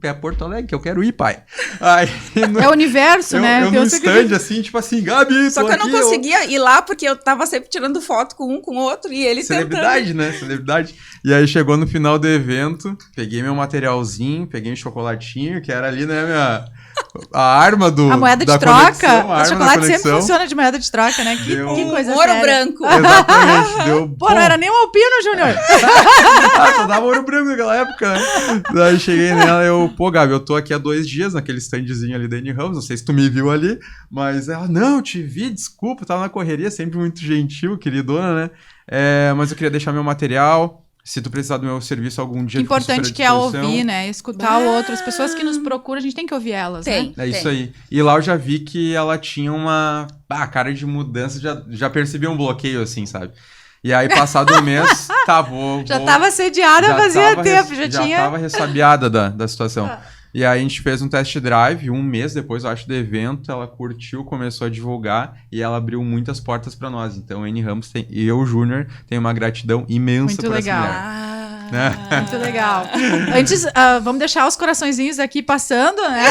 É Porto Alegre, que eu quero ir, pai. Aí, é o universo, né? Eu no stand, assim, tipo assim, Gabi, só que eu não conseguia ir lá, porque eu tava sempre tirando foto com um, com o outro, e ele Celebridade, tentando. né? Celebridade. E aí chegou no final do evento, peguei meu materialzinho, peguei um chocolatinho, que era ali, né, a arma a moeda de troca. O chocolate sempre funciona de moeda de troca, né? Que coisa ouro séria. branco. Exatamente. Deu, Pô, não era nem um alpino, Júnior. Só dava ouro branco naquela época, né? Daí cheguei nela e Gabi, eu tô aqui há 2 dias naquele standzinho ali da N Ramos, não sei se tu me viu ali, mas ela, não, te vi, desculpa, tava na correria, sempre muito gentil, queridona, né? Mas eu queria deixar meu material. Se tu precisar do meu serviço algum dia... Importante que é ouvir, né? Escutar o outro. As pessoas que nos procuram, a gente tem que ouvir elas, né? É isso aí. E lá eu já vi que ela tinha uma... cara de mudança, já percebi um bloqueio, assim, sabe? E aí, passado um mês, Já tava assediada, fazia tempo, já tinha... Já tava ressabiada da situação. E aí a gente fez um test drive, 1 mês depois, eu acho, do evento, ela curtiu, começou a divulgar e ela abriu muitas portas para nós. Então, a N Ramos e eu, Júnior, tem uma gratidão imensa por essa mulher. Muito legal. Antes, vamos deixar os coraçõezinhos aqui passando, né?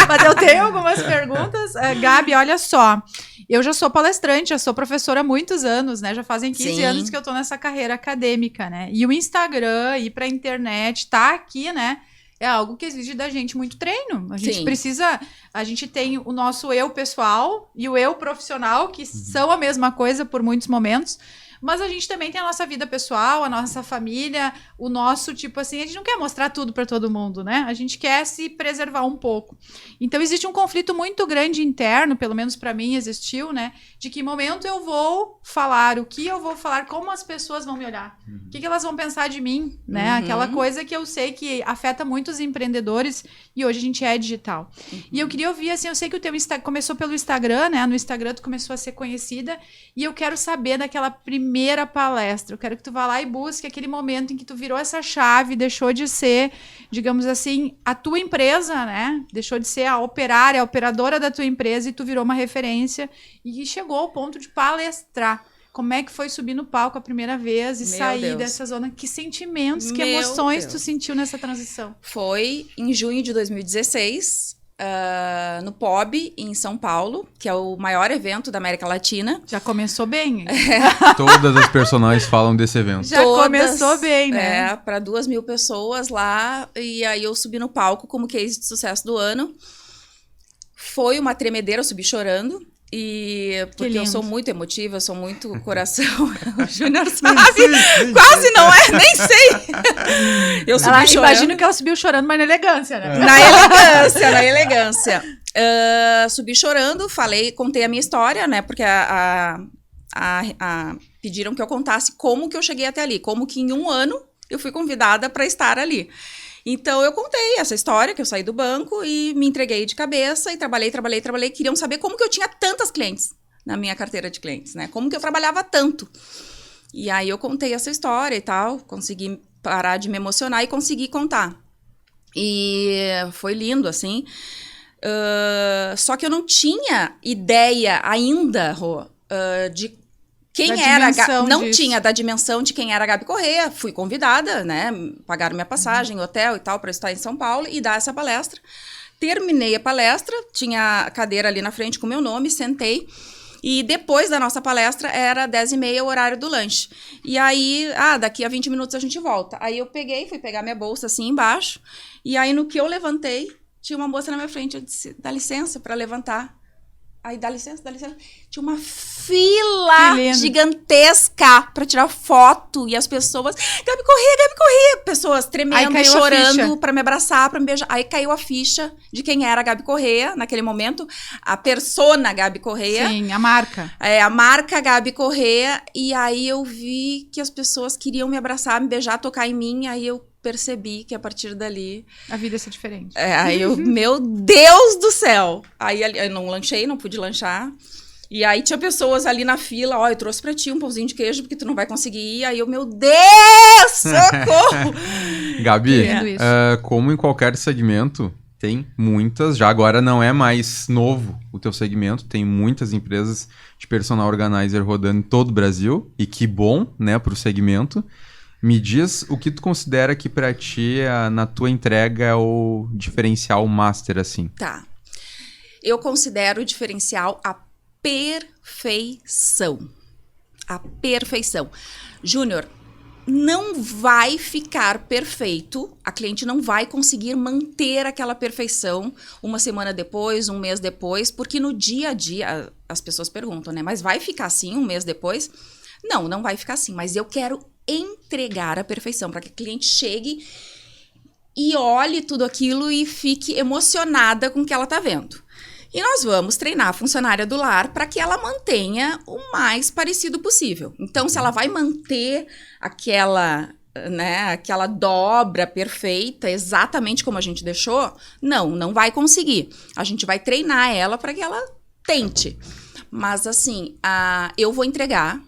Mas eu tenho algumas perguntas. Gabi, olha só. Eu já sou palestrante, já sou professora há muitos anos, né? Já fazem 15 anos que eu tô nessa carreira acadêmica, né? E o Instagram, ir pra internet, tá aqui, né? É algo que exige da gente muito treino. A gente precisa... A gente tem o nosso eu pessoal e o eu profissional, que são a mesma coisa por muitos momentos. Mas a gente também tem a nossa vida pessoal, a nossa família, o nosso, tipo assim, a gente não quer mostrar tudo para todo mundo, né? A gente quer se preservar um pouco. Então, existe um conflito muito grande interno, pelo menos para mim existiu, né? De que momento eu vou falar, o que eu vou falar, como as pessoas vão me olhar, o que elas vão pensar de mim, né? Aquela coisa que eu sei que afeta muitos empreendedores e hoje a gente é digital. E eu queria ouvir, assim, eu sei que o teu começou pelo Instagram, né? No Instagram tu começou a ser conhecida e eu quero saber daquela primeira palestra. Eu quero que tu vá lá e busque aquele momento em que tu virou essa chave, deixou de ser, digamos assim, a tua empresa, né? Deixou de ser a operária, a operadora da tua empresa e tu virou uma referência e chegou ao ponto de palestrar. Como é que foi subir no palco a primeira vez e sair dessa zona? Que sentimentos, que emoções tu sentiu nessa transição? Foi em junho de 2016... no POB, em São Paulo, que é o maior evento da América Latina. Já começou bem. Todas as personagens falam desse evento. Já começou bem, né? Para 2.000 pessoas lá. E aí eu subi no palco como case de sucesso do ano. Foi uma tremedeira, eu subi chorando. Porque eu sou muito emotiva, eu sou muito coração. O Júnior sabe. Quase não é, nem sei. Eu subi chorando. Imagino que ela subiu chorando, mas na elegância, né? Na elegância. Subi chorando, contei a minha história, né? Porque pediram que eu contasse como que eu cheguei até ali. Como que em 1 ano eu fui convidada para estar ali. Então, eu contei essa história, que eu saí do banco e me entreguei de cabeça e trabalhei. Queriam saber como que eu tinha tantas clientes na minha carteira de clientes, né? Como que eu trabalhava tanto. E aí, eu contei essa história e tal, consegui parar de me emocionar e consegui contar. E foi lindo, assim. Só que eu não tinha ideia ainda, Rô, de quem era não tinha da dimensão de quem era a Gabi Correia. Fui convidada, né? Pagaram minha passagem, hotel e tal, para estar em São Paulo e dar essa palestra. Terminei a palestra, tinha a cadeira ali na frente com o meu nome, sentei. E depois da nossa palestra, era 10h30 o horário do lanche. E aí, daqui a 20 minutos a gente volta. Aí eu fui pegar minha bolsa assim embaixo. E aí, no que eu levantei, tinha uma moça na minha frente. Eu disse, dá licença para levantar. Aí, dá licença. Tinha uma fila gigantesca pra tirar foto. E as pessoas, Gabi Corrêa. Pessoas tremendo, chorando pra me abraçar, pra me beijar. Aí caiu a ficha de quem era a Gabi Corrêa, naquele momento. A persona Gabi Corrêa. Sim, a marca. A marca Gabi Corrêa. E aí eu vi que as pessoas queriam me abraçar, me beijar, tocar em mim. Aí eu percebi que a partir dali... A vida ia ser diferente. Aí eu, meu Deus do céu! Aí eu não lanchei, não pude lanchar. E aí tinha pessoas ali na fila, eu trouxe pra ti um pãozinho de queijo, porque tu não vai conseguir ir. Aí eu, meu Deus, socorro! Gabi, como em qualquer segmento, tem muitas, já agora não é mais novo o teu segmento, tem muitas empresas de personal organizer rodando em todo o Brasil, e que bom, né, pro segmento. Me diz o que tu considera que pra ti, na tua entrega, é o diferencial master, assim. Tá. Eu considero o diferencial a perfeição. A perfeição. Júnior, não vai ficar perfeito, a cliente não vai conseguir manter aquela perfeição uma semana depois, um mês depois, porque no dia a dia, as pessoas perguntam, né? Mas vai ficar assim um mês depois? Não vai ficar assim, mas eu quero entregar a perfeição, para que a cliente chegue e olhe tudo aquilo e fique emocionada com o que ela está vendo. E nós vamos treinar a funcionária do lar para que ela mantenha o mais parecido possível. Então, se ela vai manter aquela dobra perfeita, exatamente como a gente deixou, não vai conseguir. A gente vai treinar ela para que ela tente. Mas, assim, eu vou entregar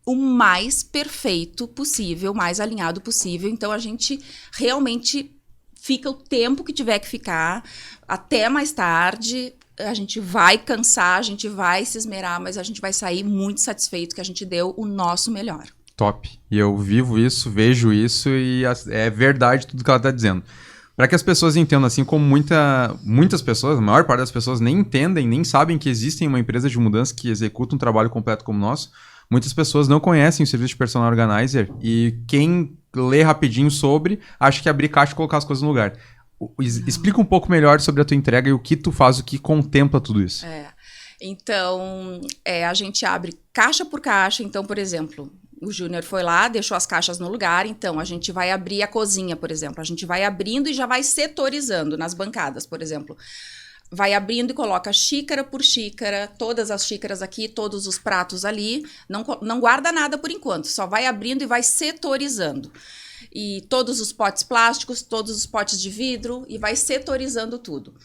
o mais perfeito possível, o mais alinhado possível. Então, a gente realmente fica o tempo que tiver que ficar, até mais tarde. A gente vai cansar, a gente vai se esmerar, mas a gente vai sair muito satisfeito que a gente deu o nosso melhor. Top. E eu vivo isso, vejo isso e é verdade tudo que ela está dizendo. Para que as pessoas entendam, assim como muitas pessoas, a maior parte das pessoas nem entendem, nem sabem que existem uma empresa de mudança que executa um trabalho completo como o nosso. Muitas pessoas não conhecem o serviço de personal organizer e quem lê rapidinho sobre, acha que é abrir caixa e colocar as coisas no lugar. Explica um pouco melhor sobre a tua entrega e o que tu faz, o que contempla tudo isso. Então, a gente abre caixa por caixa. Então, por exemplo, o Júnior foi lá, deixou as caixas no lugar. Então, a gente vai abrir a cozinha, por exemplo. A gente vai abrindo e já vai setorizando nas bancadas, por exemplo. Vai abrindo e coloca xícara por xícara, todas as xícaras aqui, todos os pratos ali. Não guarda nada por enquanto, só vai abrindo e vai setorizando. E todos os potes plásticos, todos os potes de vidro, e vai setorizando tudo.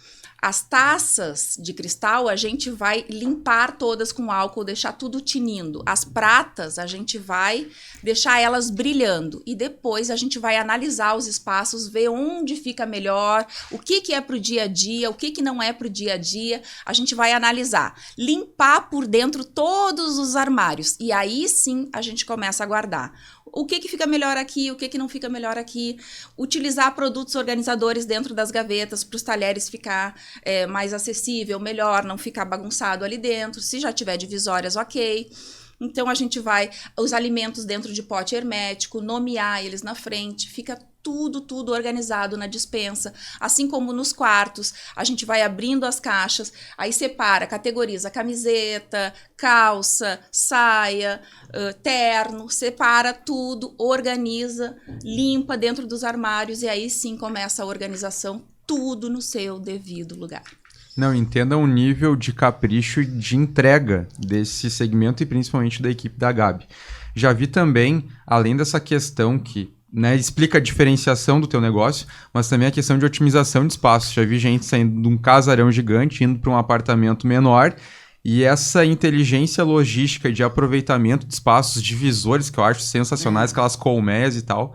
As taças de cristal, a gente vai limpar todas com álcool, deixar tudo tinindo. As pratas, a gente vai deixar elas brilhando. E depois a gente vai analisar os espaços, ver onde fica melhor, o que é pro dia a dia, o que não é pro dia a dia. A gente vai analisar. Limpar por dentro todos os armários. E aí sim a gente começa a guardar. O que fica melhor aqui, o que não fica melhor aqui. Utilizar produtos organizadores dentro das gavetas para os talheres ficar mais acessível, melhor, não ficar bagunçado ali dentro. Se já tiver divisórias, ok. Então, a gente vai... Os alimentos dentro de pote hermético, nomear eles na frente, fica tudo organizado na despensa. Assim como nos quartos, a gente vai abrindo as caixas, aí separa, categoriza camiseta, calça, saia, terno, separa tudo, organiza, limpa dentro dos armários e aí sim começa a organização, tudo no seu devido lugar. Não, entenda o nível de capricho de entrega desse segmento e principalmente da equipe da Gabi. Já vi também, além dessa questão que explica a diferenciação do teu negócio, mas também a questão de otimização de espaço. Já vi gente saindo de um casarão gigante, indo para um apartamento menor, e essa inteligência logística de aproveitamento de espaços divisores, que eu acho sensacionais, aquelas colmeias e tal,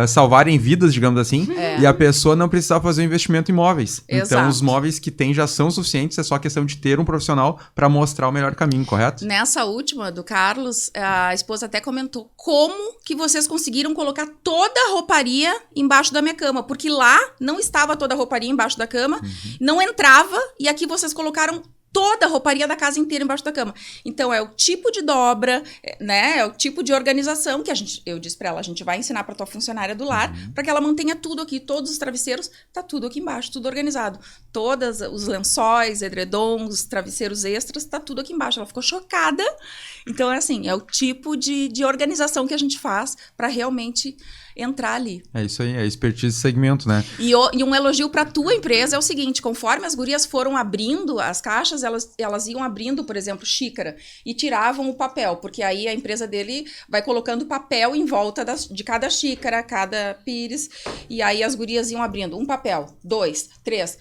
salvarem vidas, digamos assim, e a pessoa não precisar fazer um investimento em móveis. Exato. Então, os móveis que tem já são suficientes, é só questão de ter um profissional para mostrar o melhor caminho, correto? Nessa última do Carlos, a esposa até comentou como que vocês conseguiram colocar toda a rouparia embaixo da minha cama, porque lá não estava toda a rouparia embaixo da cama, não entrava, e aqui vocês colocaram toda a rouparia da casa inteira embaixo da cama. Então, é o tipo de dobra, né? É o tipo de organização que eu disse pra ela, a gente vai ensinar pra tua funcionária do lar, pra que ela mantenha tudo aqui, todos os travesseiros, tá tudo aqui embaixo, tudo organizado. Todos os lençóis, edredons, travesseiros extras, tá tudo aqui embaixo. Ela ficou chocada. Então, é assim, é o tipo de organização que a gente faz pra realmente entrar ali. É isso aí, é expertise de segmento, né? E um elogio para tua empresa é o seguinte, conforme as gurias foram abrindo as caixas, elas iam abrindo, por exemplo, xícara e tiravam o papel, porque aí a empresa dele vai colocando papel em volta de cada xícara, cada pires, e aí as gurias iam abrindo um papel, 2, 3.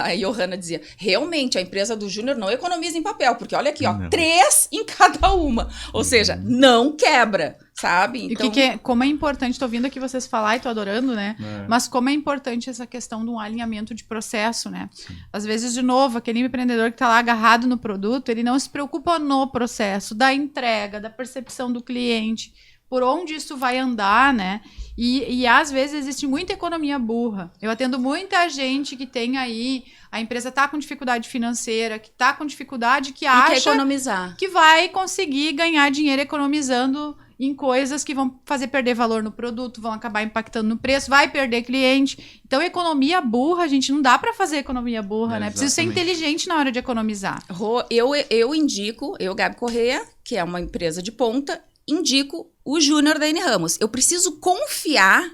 A Johanna dizia, realmente a empresa do Júnior não economiza em papel, porque olha aqui, ó, 3 em cada uma. Ou seja, não quebra. Sabe? Então... E como é importante, tô ouvindo aqui vocês falar e tô adorando, né? Mas como é importante essa questão de um alinhamento de processo, né? Sim. Às vezes, de novo, aquele empreendedor que tá lá agarrado no produto, ele não se preocupa no processo da entrega, da percepção do cliente, por onde isso vai andar, né? E às vezes existe muita economia burra. Eu atendo muita gente que tem aí, a empresa tá com dificuldade financeira, que tá com dificuldade, que acha quer economizar, que vai conseguir ganhar dinheiro economizando em coisas que vão fazer perder valor no produto, vão acabar impactando no preço, vai perder cliente. Então, economia burra, gente, não dá para fazer economia burra, né? Precisa ser inteligente na hora de economizar. Eu indico, Gabi Correia, que é uma empresa de ponta, indico o Júnior da N Ramos. Eu preciso confiar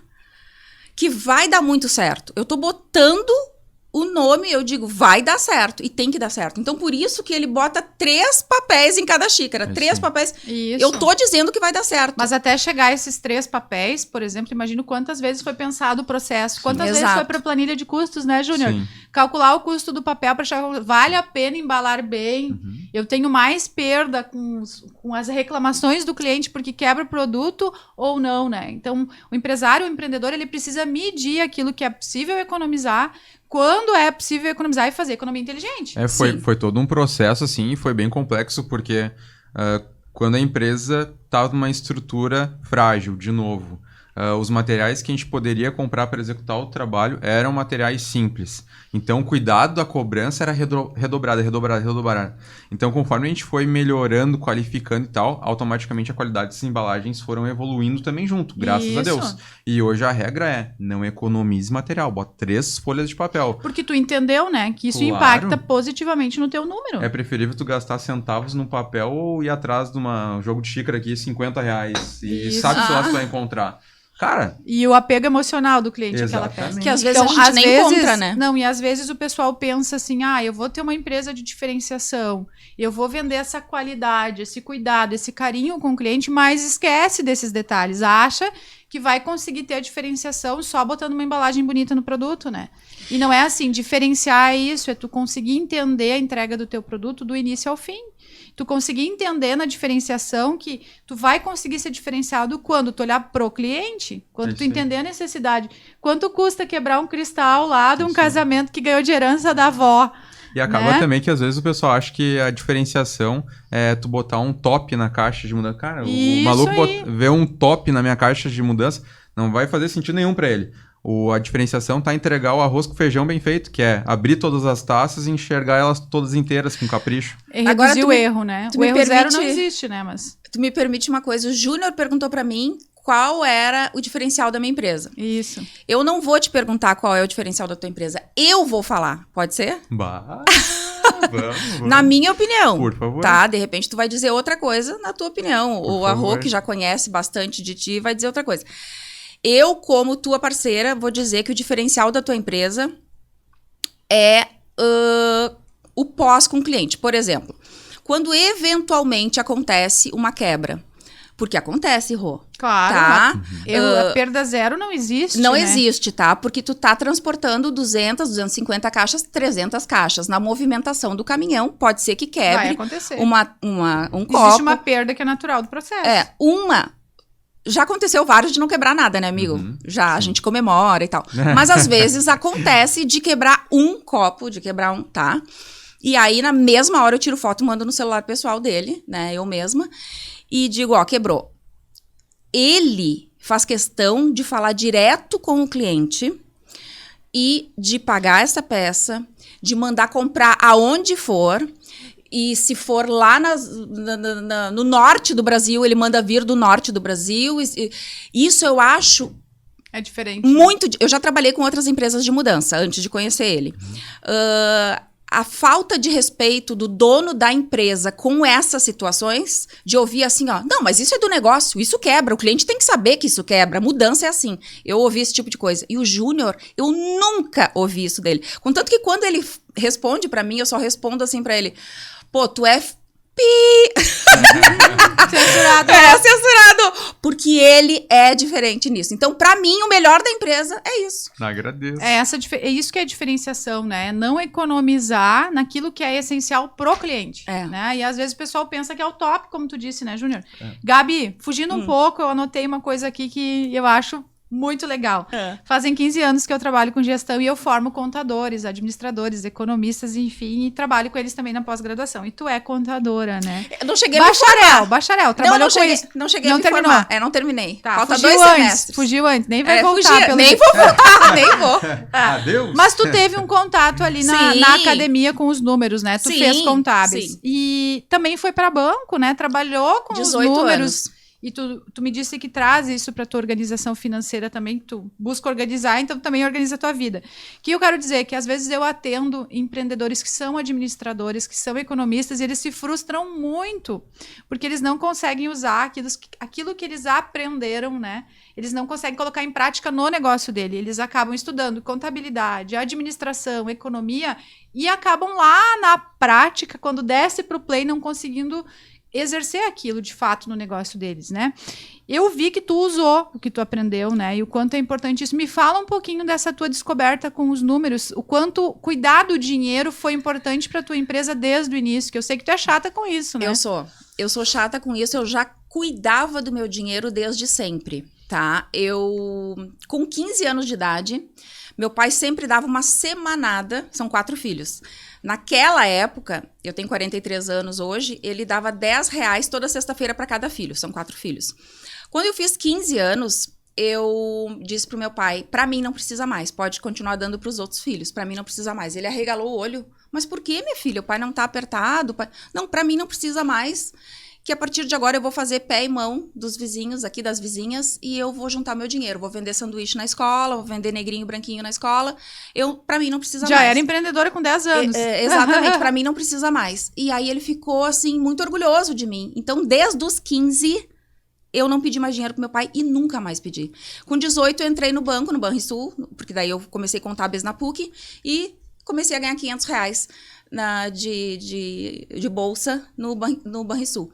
que vai dar muito certo. Eu tô botando o nome, eu digo, vai dar certo. E tem que dar certo. Então, por isso que ele bota 3 papéis em cada xícara. 3 papéis. Isso. Eu tô dizendo que vai dar certo. Mas até chegar a esses 3 papéis, por exemplo, imagino quantas vezes foi pensado o processo. Quantas vezes foi para planilha de custos, né, Júnior? Calcular o custo do papel para achar vale a pena embalar bem. Eu tenho mais perda com as reclamações do cliente porque quebra o produto ou não, né? Então, o empresário, o empreendedor, ele precisa medir aquilo que é possível economizar, quando é possível economizar e fazer economia inteligente. Foi todo um processo, assim, e foi bem complexo, porque quando a empresa estava numa estrutura frágil, de novo, os materiais que a gente poderia comprar para executar o trabalho eram materiais simples. Então, o cuidado da cobrança era redobrada. Então, conforme a gente foi melhorando, qualificando e tal, automaticamente a qualidade das embalagens foram evoluindo também junto, graças a Deus. E hoje a regra é, não economize material, bota 3 folhas de papel. Porque tu entendeu, né, que isso impacta positivamente no teu número. É preferível tu gastar centavos no papel ou ir atrás de um jogo de xícara aqui, R$50, e sabe lá se tu vai encontrar. Cara... E o apego emocional do cliente, aquela peça. Que às vezes então, a gente nem encontra, né? Não, e às vezes o pessoal pensa assim, eu vou ter uma empresa de diferenciação, eu vou vender essa qualidade, esse cuidado, esse carinho com o cliente, mas esquece desses detalhes. Acha que vai conseguir ter a diferenciação só botando uma embalagem bonita no produto, né? E não é assim, diferenciar é isso, é tu conseguir entender a entrega do teu produto do início ao fim. Tu conseguir entender na diferenciação que tu vai conseguir ser diferenciado quando tu olhar pro cliente, quando tu entender a necessidade. Quanto custa quebrar um cristal lá de um casamento que ganhou de herança da avó? E acaba também que às vezes o pessoal acha que a diferenciação é tu botar um top na caixa de mudança. Cara, o maluco ver um top na minha caixa de mudança não vai fazer sentido nenhum para ele. A diferenciação tá em entregar o arroz com feijão bem feito, que é abrir todas as taças e enxergar elas todas inteiras com capricho. E reduzir o erro, né? O erro zero não existe, né? Mas... Tu me permite uma coisa, o Júnior perguntou para mim qual era o diferencial da minha empresa. Isso. Eu não vou te perguntar qual é o diferencial da tua empresa, eu vou falar, pode ser? Vamos. Na minha opinião. Por favor. Tá, de repente tu vai dizer outra coisa na tua opinião. O Arro, que já conhece bastante de ti, vai dizer outra coisa. Eu, como tua parceira, vou dizer que o diferencial da tua empresa é o pós com o cliente. Por exemplo, quando eventualmente acontece uma quebra. Porque acontece, Rô. Claro. Tá? A perda zero não existe, Não existe, tá? Porque tu tá transportando 200, 250 caixas, 300 caixas. Na movimentação do caminhão, pode ser que quebre. Vai acontecer. Um copo. Existe uma perda que é natural do processo. Já aconteceu vários de não quebrar nada, né, amigo? A gente comemora e tal. Mas às vezes acontece de quebrar um copo, tá? E aí, na mesma hora, eu tiro foto e mando no celular pessoal dele, né? Eu mesma. E digo, quebrou. Ele faz questão de falar direto com o cliente e de pagar essa peça, de mandar comprar aonde for. E se for lá no norte do Brasil, ele manda vir do norte do Brasil. Isso eu acho É diferente. muito. Eu já trabalhei com outras empresas de mudança antes de conhecer ele. A falta de respeito do dono da empresa com essas situações, de ouvir assim, ó, não, mas isso é do negócio, isso quebra, o cliente tem que saber que isso quebra, mudança é assim. Eu ouvi esse tipo de coisa. E o Júnior, eu nunca ouvi isso dele. Contanto que quando ele responde pra mim, eu só respondo assim pra ele, pô, tu é Censurado. censurado. Porque ele é diferente nisso. Então, pra mim, o melhor da empresa é isso. Agradeço. É isso que é a diferenciação, né? Não economizar naquilo que é essencial pro cliente. É. Né? E às vezes o pessoal pensa que é o top, como tu disse, né, Júnior? Gabi, fugindo um pouco, eu anotei uma coisa aqui que eu acho muito legal. Fazem 15 anos que eu trabalho com gestão e eu formo contadores, administradores, economistas, enfim, e trabalho com eles também na pós-graduação. E tu é contadora, né? Eu não cheguei a me formar. Bacharel, trabalhou não com cheguei, isso. Não cheguei Não a me terminou. formar. Não terminei. Tá, Falta fugiu 2 antes, semestres. fugiu antes, nem vai voltar. Fugir, pelo nem jeito. vou voltar, nem vou. Adeus. Mas tu teve um contato ali na Sim. academia com os números, né? Tu Sim, fez contábeis. sim. E também foi para banco, né? Trabalhou com os 18 números. anos. E tu me disse que traz isso para tua organização financeira também, que tu busca organizar, então também organiza a tua vida. O que eu quero dizer é que às vezes eu atendo empreendedores que são administradores, que são economistas, e eles se frustram muito, porque eles não conseguem usar aquilo que eles aprenderam, né? Eles não conseguem colocar em prática no negócio dele. Eles acabam estudando contabilidade, administração, economia, e acabam lá na prática, quando desce para o play, não conseguindo exercer aquilo de fato no negócio deles, né? Eu vi que tu usou o que tu aprendeu, né? E o quanto é importante isso. Me fala um pouquinho dessa tua descoberta com os números, o quanto cuidar do dinheiro foi importante para tua empresa desde o início, que eu sei que tu é chata com isso, né? Eu sou chata com isso, eu já cuidava do meu dinheiro desde sempre, tá? Com 15 anos de idade, meu pai sempre dava uma semanada, são 4 filhos. Naquela época, eu tenho 43 anos hoje, ele dava R$10 toda sexta-feira para cada filho, são 4 filhos. Quando eu fiz 15 anos, eu disse pro meu pai, para mim não precisa mais, pode continuar dando para os outros filhos, para mim não precisa mais. Ele arregalou o olho, mas por que, minha filha? O pai não tá apertado? Não, para mim não precisa mais. Que a partir de agora eu vou fazer pé e mão dos vizinhos aqui, das vizinhas, e eu vou juntar meu dinheiro. Vou vender sanduíche na escola, vou vender negrinho, branquinho na escola. Pra mim não precisa mais. Já era empreendedora com 10 anos. Exatamente, pra mim não precisa mais. E aí ele ficou, assim, muito orgulhoso de mim. Então, desde os 15, eu não pedi mais dinheiro pro meu pai e nunca mais pedi. Com 18, eu entrei no Banrisul, porque daí eu comecei a contábeis na PUC, e comecei a ganhar R$500 de bolsa no Banrisul.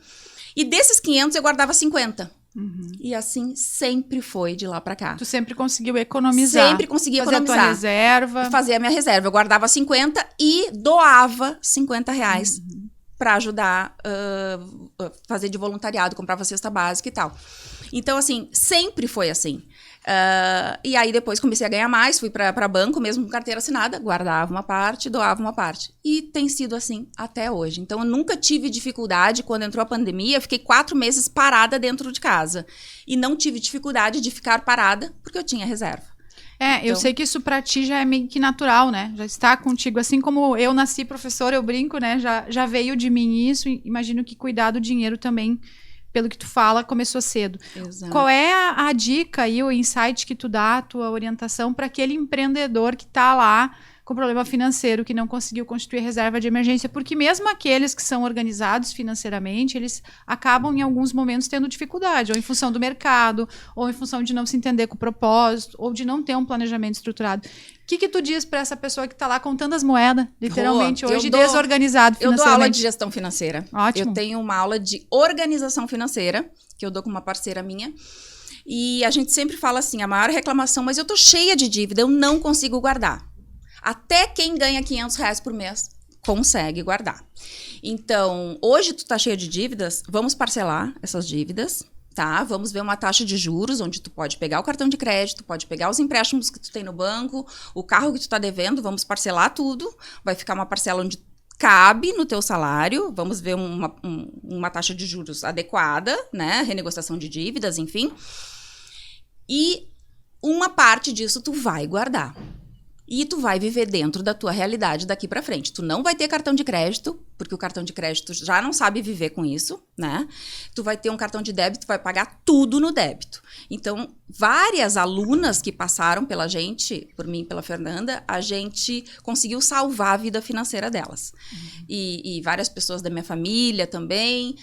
E desses 500 eu guardava 50. E assim sempre foi de lá pra cá. Tu sempre conseguiu economizar. Sempre consegui fazer economizar. a tua reserva. Fazer a minha reserva. Eu guardava 50 e doava R$50 pra ajudar, fazer de voluntariado, comprava cesta básica e tal. Então, assim, sempre foi assim. E aí depois comecei a ganhar mais, fui para banco mesmo com carteira assinada, guardava uma parte, doava uma parte. E tem sido assim até hoje. Então eu nunca tive dificuldade, quando entrou a pandemia, eu fiquei 4 meses parada dentro de casa. E não tive dificuldade de ficar parada, porque eu tinha reserva. Eu sei que isso pra ti já é meio que natural, né? Já está contigo. Assim como eu nasci professora, eu brinco, né? Já veio de mim isso. E imagino que cuidar do dinheiro também, pelo que tu fala, começou cedo. Exato. Qual é a dica aí, o insight que tu dá, a tua orientação para aquele empreendedor que tá lá com problema financeiro, que não conseguiu constituir reserva de emergência? Porque mesmo aqueles que são organizados financeiramente, eles acabam em alguns momentos tendo dificuldade, ou em função do mercado, ou em função de não se entender com o propósito, ou de não ter um planejamento estruturado. O que tu diz para essa pessoa que tá lá contando as moedas, literalmente, hoje desorganizado financeiramente? Eu dou aula de gestão financeira. Ótimo. Eu tenho uma aula de organização financeira, que eu dou com uma parceira minha. E a gente sempre fala assim, a maior reclamação, mas eu tô cheia de dívida, eu não consigo guardar. Até quem ganha R$500 por mês consegue guardar. Então, hoje tu tá cheia de dívidas, vamos parcelar essas dívidas, tá? Vamos ver uma taxa de juros, onde tu pode pegar o cartão de crédito, pode pegar os empréstimos que tu tem no banco, o carro que tu tá devendo, vamos parcelar tudo, vai ficar uma parcela onde cabe no teu salário, vamos ver uma taxa de juros adequada, né? Renegociação de dívidas, enfim. E uma parte disso tu vai guardar. E tu vai viver dentro da tua realidade daqui pra frente. Tu não vai ter cartão de crédito, porque o cartão de crédito já não sabe viver com isso, né? Tu vai ter um cartão de débito, tu vai pagar tudo no débito. Então, várias alunas que passaram pela gente, por mim e pela Fernanda, a gente conseguiu salvar a vida financeira delas. E várias pessoas da minha família também,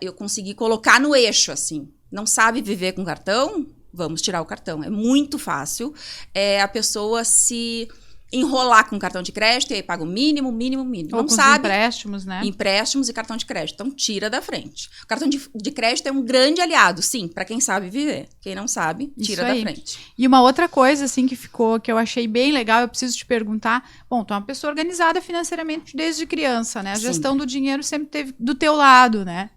eu consegui colocar no eixo, assim. Não sabe viver com cartão? Vamos tirar o cartão. É muito fácil a pessoa se enrolar com cartão de crédito e aí paga o mínimo. Ou Não com sabe. empréstimos, né? Empréstimos e cartão de crédito. Então, tira da frente. O cartão de crédito é um grande aliado, sim, para quem sabe viver. Quem não sabe, tira Isso da aí. frente. E uma outra coisa, assim, que eu achei bem legal, eu preciso te perguntar. Bom, tu é uma pessoa organizada financeiramente desde criança, né? A Sim. gestão do dinheiro sempre teve do teu lado, né?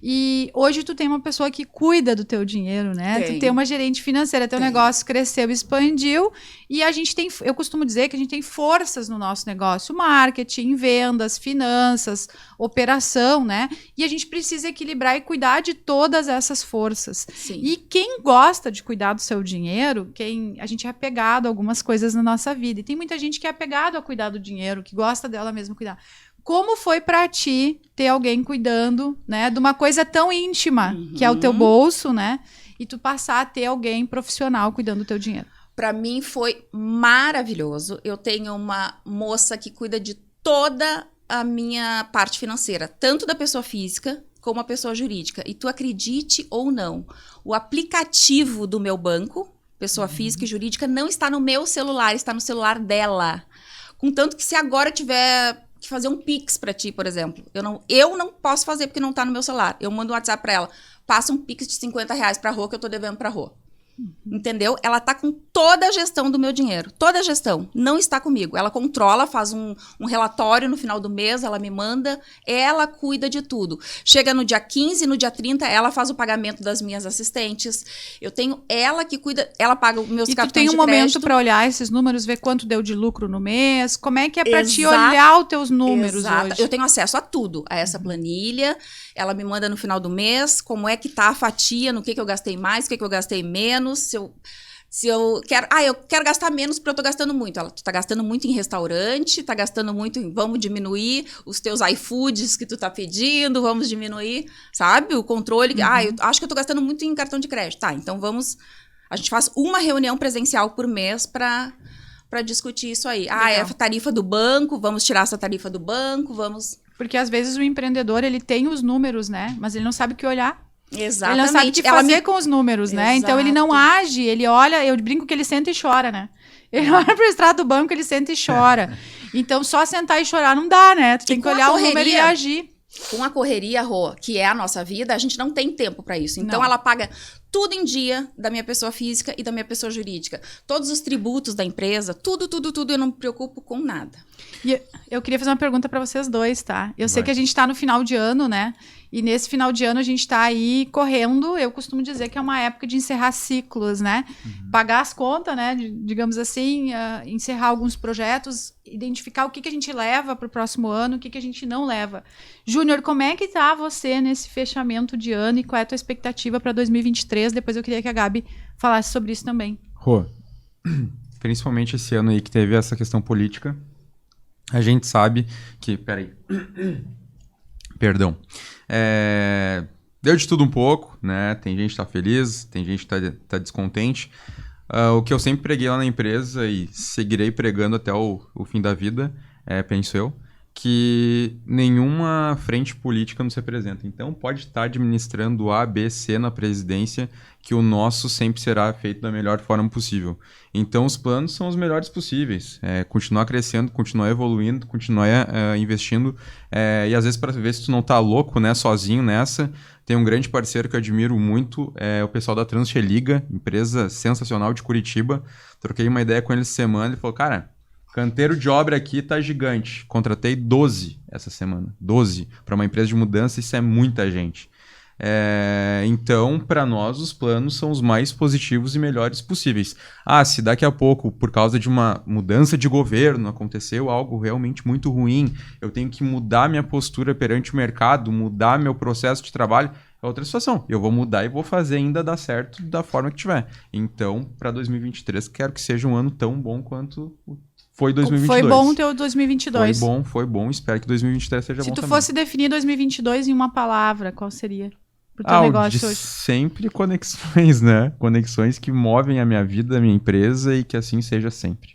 E hoje tu tem uma pessoa que cuida do teu dinheiro, né? Tem. Tu tem uma gerente financeira, teu Tem. negócio cresceu, expandiu, e a gente tem, eu costumo dizer que a gente tem forças no nosso negócio, marketing, vendas, finanças, operação, né? E a gente precisa equilibrar e cuidar de todas essas forças. Sim. E quem gosta de cuidar do seu dinheiro, a gente é apegado a algumas coisas na nossa vida. E tem muita gente que é apegado a cuidar do dinheiro, que gosta dela mesma cuidar. Como foi pra ti ter alguém cuidando, né, de uma coisa tão íntima, que é o teu bolso, né? E tu passar a ter alguém profissional cuidando do teu dinheiro. Para mim foi maravilhoso. Eu tenho uma moça que cuida de toda a minha parte financeira, tanto da pessoa física como a pessoa jurídica. E tu acredite ou não, o aplicativo do meu banco, pessoa física e jurídica, não está no meu celular, está no celular dela. Contanto que se agora eu tiver que fazer um Pix para ti, por exemplo, eu não posso fazer porque não está no meu celular. Eu mando um WhatsApp para ela, passa um Pix de R$50 para a Rô que eu tô devendo para a Rô. Entendeu? Ela tá com toda a gestão do meu dinheiro. Toda a gestão. Não está comigo. Ela controla, faz um relatório no final do mês, ela me manda, ela cuida de tudo. Chega no dia 15, no dia 30, ela faz o pagamento das minhas assistentes. Eu tenho ela que cuida, ela paga os meus cartões de crédito. E tu tem um momento para olhar esses números, ver quanto deu de lucro no mês, como é que é para ti olhar os teus números hoje? Eu tenho acesso a tudo, a essa planilha. Ela me manda no final do mês como é que tá a fatia, no que eu gastei mais, o que eu gastei menos. Se eu quero... eu quero gastar menos porque eu tô gastando muito. Tu tá gastando muito em restaurante, tá gastando muito em... Vamos diminuir os teus iFoods que tu tá pedindo, vamos diminuir, sabe? O controle. Eu acho que eu tô gastando muito em cartão de crédito. Tá, então vamos... A gente faz uma reunião presencial por mês para discutir isso aí. Legal. É a tarifa do banco, vamos tirar essa tarifa do banco, vamos... Porque às vezes o empreendedor, ele tem os números, né? Mas ele não sabe o que olhar. Exatamente. Ele não sabe o que fazer com os números, né? Exato. Então ele não age, ele olha, eu brinco que ele senta e chora, né? Ele olha pro extrato do banco, ele senta e chora. Então só sentar e chorar não dá, né? Tu tem que olhar o número e agir. Com a correria, Rô, que é a nossa vida, a gente não tem tempo para isso. Então, ela paga tudo em dia da minha pessoa física e da minha pessoa jurídica. Todos os tributos da empresa, tudo, eu não me preocupo com nada. E eu queria fazer uma pergunta para vocês dois, tá? Eu sei que a gente tá no final de ano, né? E nesse final de ano a gente tá aí correndo. Eu costumo dizer que é uma época de encerrar ciclos, né? Pagar as contas, né? Digamos assim, encerrar alguns projetos, identificar o que a gente leva para o próximo ano, o que a gente não leva. Júnior, como é que tá você nesse fechamento de ano e qual é a tua expectativa para 2023? Depois eu queria que a Gabi falasse sobre isso também. Rô, principalmente esse ano aí que teve essa questão política, a gente sabe que... Peraí. Perdão. Deu de tudo um pouco, né? Tem gente que tá feliz, tem gente que tá descontente. O que eu sempre preguei lá na empresa e seguirei pregando até o fim da vida, penso eu, que nenhuma frente política nos representa. Então pode estar administrando A, B, C na presidência, que o nosso sempre será feito da melhor forma possível. Então os planos são os melhores possíveis. Continuar crescendo, continuar evoluindo, continuar investindo. E às vezes para ver se tu não tá louco, né, sozinho nessa, tem um grande parceiro que eu admiro muito, o pessoal da Transgeliga, empresa sensacional de Curitiba. Troquei uma ideia com ele essa semana, ele falou, cara, canteiro de obra aqui tá gigante. Contratei 12 essa semana. 12 para uma empresa de mudança, isso é muita gente. Então, para nós, os planos são os mais positivos e melhores possíveis. Se daqui a pouco, por causa de uma mudança de governo, aconteceu algo realmente muito ruim, eu tenho que mudar minha postura perante o mercado, mudar meu processo de trabalho, é outra situação. Eu vou mudar e vou fazer ainda dar certo da forma que tiver. Então, para 2023, quero que seja um ano tão bom quanto foi 2022. Foi bom o teu 2022. Foi bom. Espero que 2023 seja bom Se tu também. fosse definir 2022 em uma palavra, qual seria? Pro teu O negócio de hoje. sempre conexões, né? Conexões que movem a minha vida, a minha empresa e que assim seja sempre.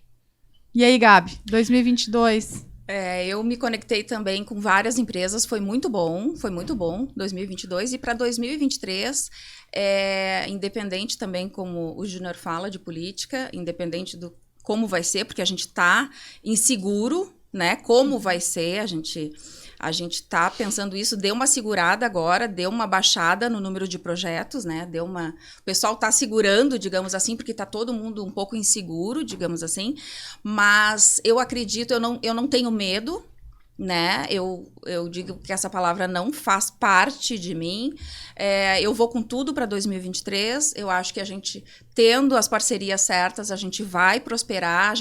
E aí, Gabi, 2022? Eu me conectei também com várias empresas, foi muito bom 2022. E para 2023, independente também, como o Júnior fala, de política, independente do como vai ser, porque a gente está inseguro, né? Como vai ser, a gente está pensando isso, deu uma segurada agora, deu uma baixada no número de projetos, né? O pessoal está segurando, digamos assim, porque está todo mundo um pouco inseguro, digamos assim. Mas eu acredito, eu não tenho medo, né? Eu digo que essa palavra não faz parte de mim. Eu vou com tudo para 2023. Eu acho que a gente, tendo as parcerias certas, a gente vai prosperar.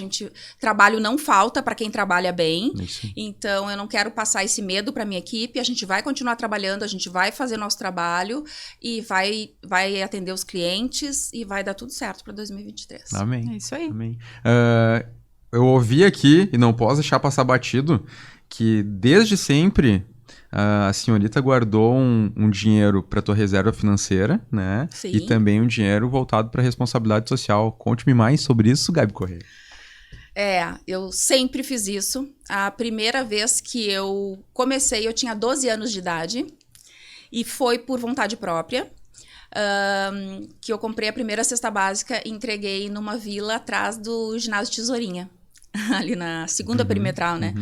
Trabalho não falta para quem trabalha bem. Isso. Então, eu não quero passar esse medo para minha equipe. A gente vai continuar trabalhando, a gente vai fazer nosso trabalho e vai atender os clientes e vai dar tudo certo para 2023. Amém. É isso aí. Amém. Eu ouvi aqui, e não posso deixar passar batido, que desde sempre a senhorita guardou um dinheiro para tua reserva financeira, né? Sim. E também um dinheiro voltado para responsabilidade social. Conte-me mais sobre isso, Gabi Correia. Eu sempre fiz isso. A primeira vez que eu comecei, eu tinha 12 anos de idade e foi por vontade própria. Que eu comprei a primeira cesta básica e entreguei numa vila atrás do ginásio Tesourinha, ali na segunda perimetral, né?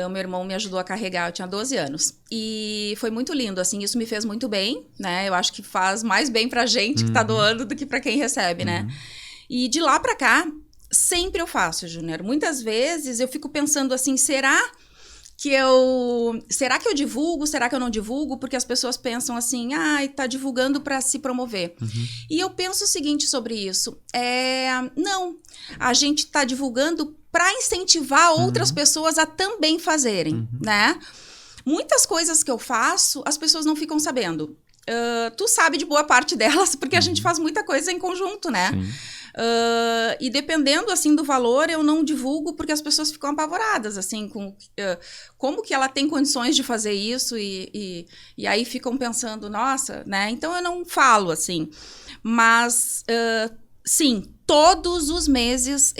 O meu irmão me ajudou a carregar, eu tinha 12 anos. E foi muito lindo, assim, isso me fez muito bem, né? Eu acho que faz mais bem pra gente que tá doando do que pra quem recebe, né? E de lá pra cá, sempre eu faço, Júnior. Muitas vezes eu fico pensando assim, será que eu divulgo? Será que eu não divulgo? Porque as pessoas pensam assim, tá divulgando para se promover. E eu penso o seguinte sobre isso, não, a gente tá divulgando para incentivar outras pessoas a também fazerem, né? Muitas coisas que eu faço, as pessoas não ficam sabendo. Tu sabe de boa parte delas, porque a gente faz muita coisa em conjunto, né? Sim. E dependendo, assim, do valor, eu não divulgo porque as pessoas ficam apavoradas, assim, como que ela tem condições de fazer isso e aí ficam pensando, nossa, né? Então, eu não falo, assim. Mas, sim, todos os meses,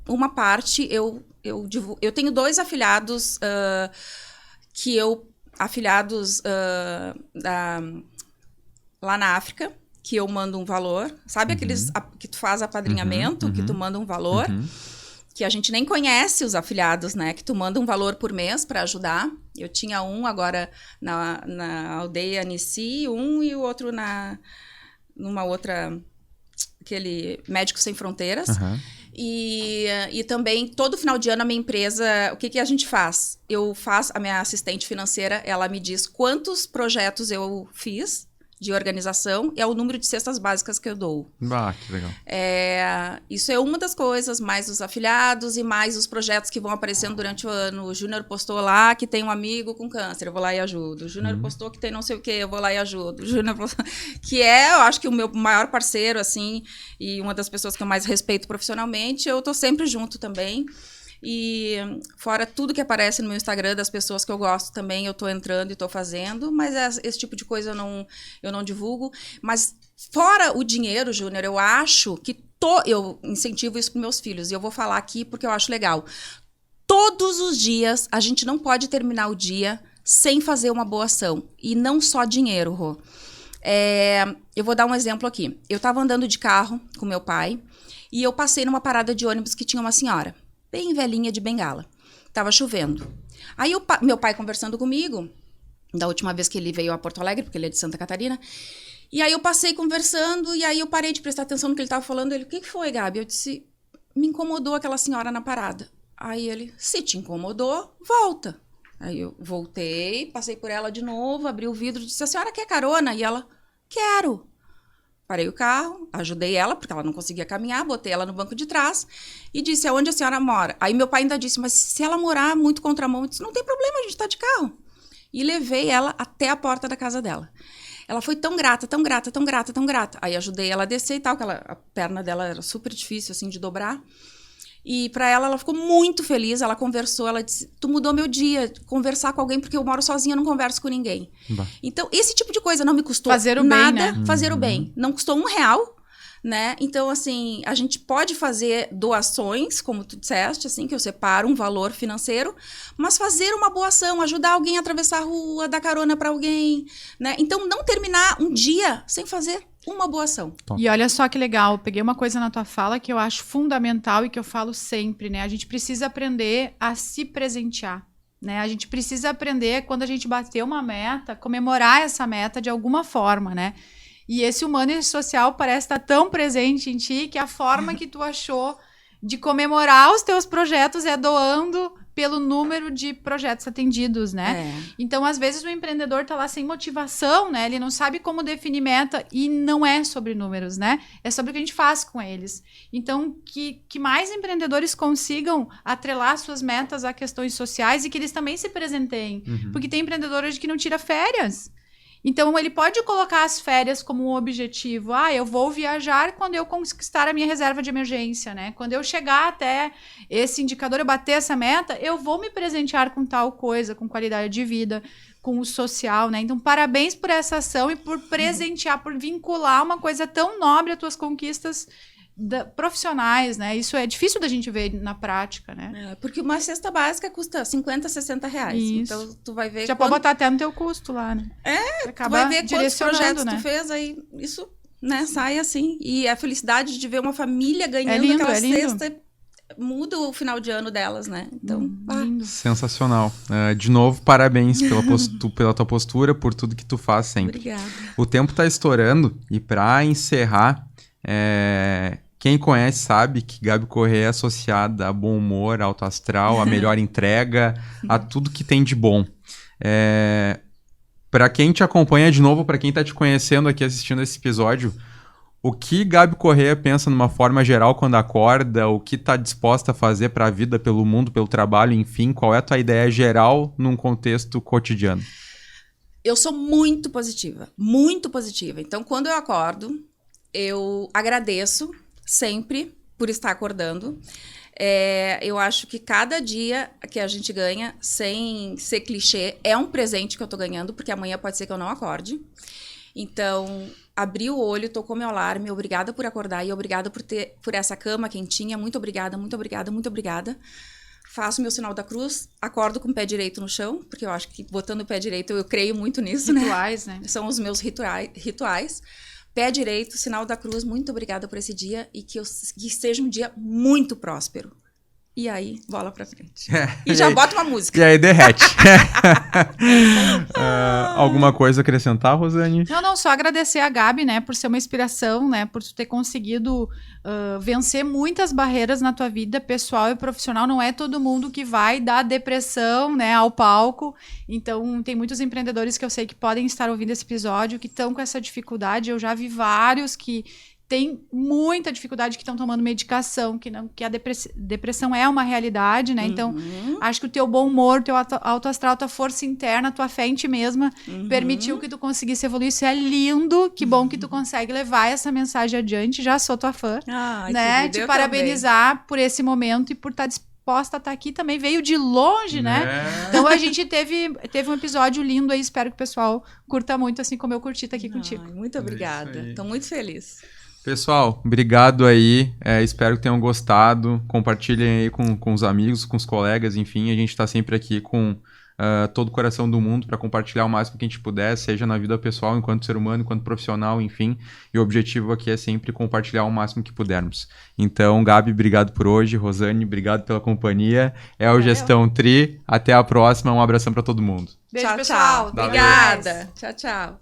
uma parte, eu divulgo. Eu tenho 2 afiliados lá na África, que eu mando um valor. Sabe aqueles que tu faz apadrinhamento, que tu manda um valor? Que a gente nem conhece os afiliados, né? Que tu manda um valor por mês para ajudar. Eu tinha um agora na aldeia Nissi, e o outro numa outra... Aquele Médicos Sem Fronteiras. E também, todo final de ano, a minha empresa... O que a gente faz? A minha assistente financeira, ela me diz quantos projetos eu fiz de organização é o número de cestas básicas que eu dou. Que legal. Isso é uma das coisas, mais os afiliados e mais os projetos que vão aparecendo durante o ano. O Júnior postou lá que tem um amigo com câncer, eu vou lá e ajudo. O Júnior postou que tem não sei o que, eu vou lá e ajudo. O Júnior postou... Que eu acho que o meu maior parceiro, assim, e uma das pessoas que eu mais respeito profissionalmente, eu tô sempre junto também. E fora tudo que aparece no meu Instagram das pessoas que eu gosto também, eu tô entrando e tô fazendo, mas esse tipo de coisa eu não divulgo. Mas fora o dinheiro, Júnior, eu acho que eu incentivo isso para meus filhos, e eu vou falar aqui porque eu acho legal. Todos os dias, a gente não pode terminar o dia sem fazer uma boa ação. E não só dinheiro, Rô. Eu vou dar um exemplo aqui. Eu tava andando de carro com meu pai e eu passei numa parada de ônibus que tinha uma senhora bem velhinha de bengala. Tava chovendo. Aí meu pai conversando comigo, da última vez que ele veio a Porto Alegre, porque ele é de Santa Catarina, e aí eu passei conversando, e aí eu parei de prestar atenção no que ele tava falando. Ele, o que foi, Gabi? Eu disse, me incomodou aquela senhora na parada. Aí ele, se te incomodou, volta. Aí eu voltei, passei por ela de novo, abri o vidro, disse, a senhora quer carona? E ela, quero. Parei o carro, ajudei ela, porque ela não conseguia caminhar, botei ela no banco de trás e disse, aonde a senhora mora? Aí meu pai ainda disse, mas se ela morar muito contramão, eu disse, não tem problema, a gente tá de carro. E levei ela até a porta da casa dela. Ela foi tão grata, tão grata, tão grata, tão grata. Aí ajudei ela a descer e tal, que a perna dela era super difícil, assim, de dobrar. E para ela ficou muito feliz, ela conversou, ela disse, tu mudou meu dia, conversar com alguém, porque eu moro sozinha, eu não converso com ninguém. Bah. Então, esse tipo de coisa não me custou Fazer o nada, bem, né? fazer o bem. Não custou R$1, né? Então, assim, a gente pode fazer doações, como tu disseste, assim, que eu separo um valor financeiro, mas fazer uma boa ação, ajudar alguém a atravessar a rua, dar carona para alguém, né? Então, não terminar um dia sem fazer uma boa ação. E olha só que legal, eu peguei uma coisa na tua fala que eu acho fundamental e que eu falo sempre, né? A gente precisa aprender a se presentear, né? A gente precisa aprender, quando a gente bater uma meta, comemorar essa meta de alguma forma, né? E esse humano e social parece estar tão presente em ti que a forma que tu achou de comemorar os teus projetos é doando pelo número de projetos atendidos, né? Então, às vezes, o empreendedor tá lá sem motivação, né? Ele não sabe como definir meta e não é sobre números, né? É sobre o que a gente faz com eles. Então, que mais empreendedores consigam atrelar suas metas a questões sociais e que eles também se presenteiem. Porque tem empreendedor hoje que não tira férias. Então, ele pode colocar as férias como um objetivo. Eu vou viajar quando eu conquistar a minha reserva de emergência, né? Quando eu chegar até esse indicador, eu bater essa meta, eu vou me presentear com tal coisa, com qualidade de vida, com o social, né? Então, parabéns por essa ação e por presentear, por vincular uma coisa tão nobre às tuas conquistas profissionais, né? Isso é difícil da gente ver na prática, né? Porque uma cesta básica custa R$50, R$60. Isso. Então, tu vai ver... Já pode botar até no teu custo lá, né? Tu vai ver quantos projetos né? tu fez, aí isso, né, sai assim. E a felicidade de ver uma família ganhando aquela cesta muda o final de ano delas, né? Então, sensacional. De novo, parabéns pela tua postura, por tudo que tu faz sempre. Obrigada. O tempo tá estourando e para encerrar, quem conhece sabe que Gabi Corrêa é associada a bom humor, alto astral, a melhor entrega, a tudo que tem de bom. Para quem te acompanha de novo, para quem tá te conhecendo aqui assistindo esse episódio, o que Gabi Corrêa pensa numa forma geral quando acorda, o que tá disposta a fazer para a vida, pelo mundo, pelo trabalho, enfim, qual é a tua ideia geral num contexto cotidiano? Eu sou muito positiva, muito positiva. Então, quando eu acordo, eu agradeço sempre por estar acordando. Eu acho que cada dia que a gente ganha, sem ser clichê, é um presente que eu tô ganhando, porque amanhã pode ser que eu não acorde. Então, abri o olho, tocou meu alarme, obrigada por acordar e obrigada por essa cama quentinha, muito obrigada, muito obrigada, muito obrigada. Faço meu sinal da cruz, acordo com o pé direito no chão, porque eu acho que botando o pé direito eu creio muito nisso, Rituais, né? São os meus rituais. Pé direito, sinal da cruz, muito obrigada por esse dia e que seja um dia muito próspero. E aí, bola pra frente. E já bota uma música. E aí derrete. Alguma coisa a acrescentar, Rosane? Não, só agradecer a Gabi, né, por ser uma inspiração, né, por tu ter conseguido vencer muitas barreiras na tua vida pessoal e profissional. Não é todo mundo que vai dar depressão, né, ao palco. Então, tem muitos empreendedores que eu sei que podem estar ouvindo esse episódio, que estão com essa dificuldade. Eu já vi vários que tem muita dificuldade, que estão tomando medicação, que a depressão é uma realidade, né? Então, acho que o teu bom humor, teu alto astral, tua força interna, tua fé em ti mesma, permitiu que tu conseguisse evoluir. Isso é lindo, que bom que tu consegue levar essa mensagem adiante. Já sou tua fã, né? Te parabenizar por esse momento e por estar disposta a estar aqui também. Veio de longe, né? Então, a gente teve um episódio lindo aí. Espero que o pessoal curta muito, assim como eu curti estar aqui contigo. Muito obrigada. Estou muito feliz. Pessoal, obrigado aí, espero que tenham gostado, compartilhem aí com os amigos, com os colegas, enfim, a gente está sempre aqui com todo o coração do mundo para compartilhar o máximo que a gente puder, seja na vida pessoal, enquanto ser humano, enquanto profissional, enfim, e o objetivo aqui é sempre compartilhar o máximo que pudermos. Então, Gabi, obrigado por hoje, Rosane, obrigado pela companhia, o Gestão Tri, até a próxima, um abração para todo mundo. Beijo, tchau, pessoal. Obrigada. Tchau, tchau.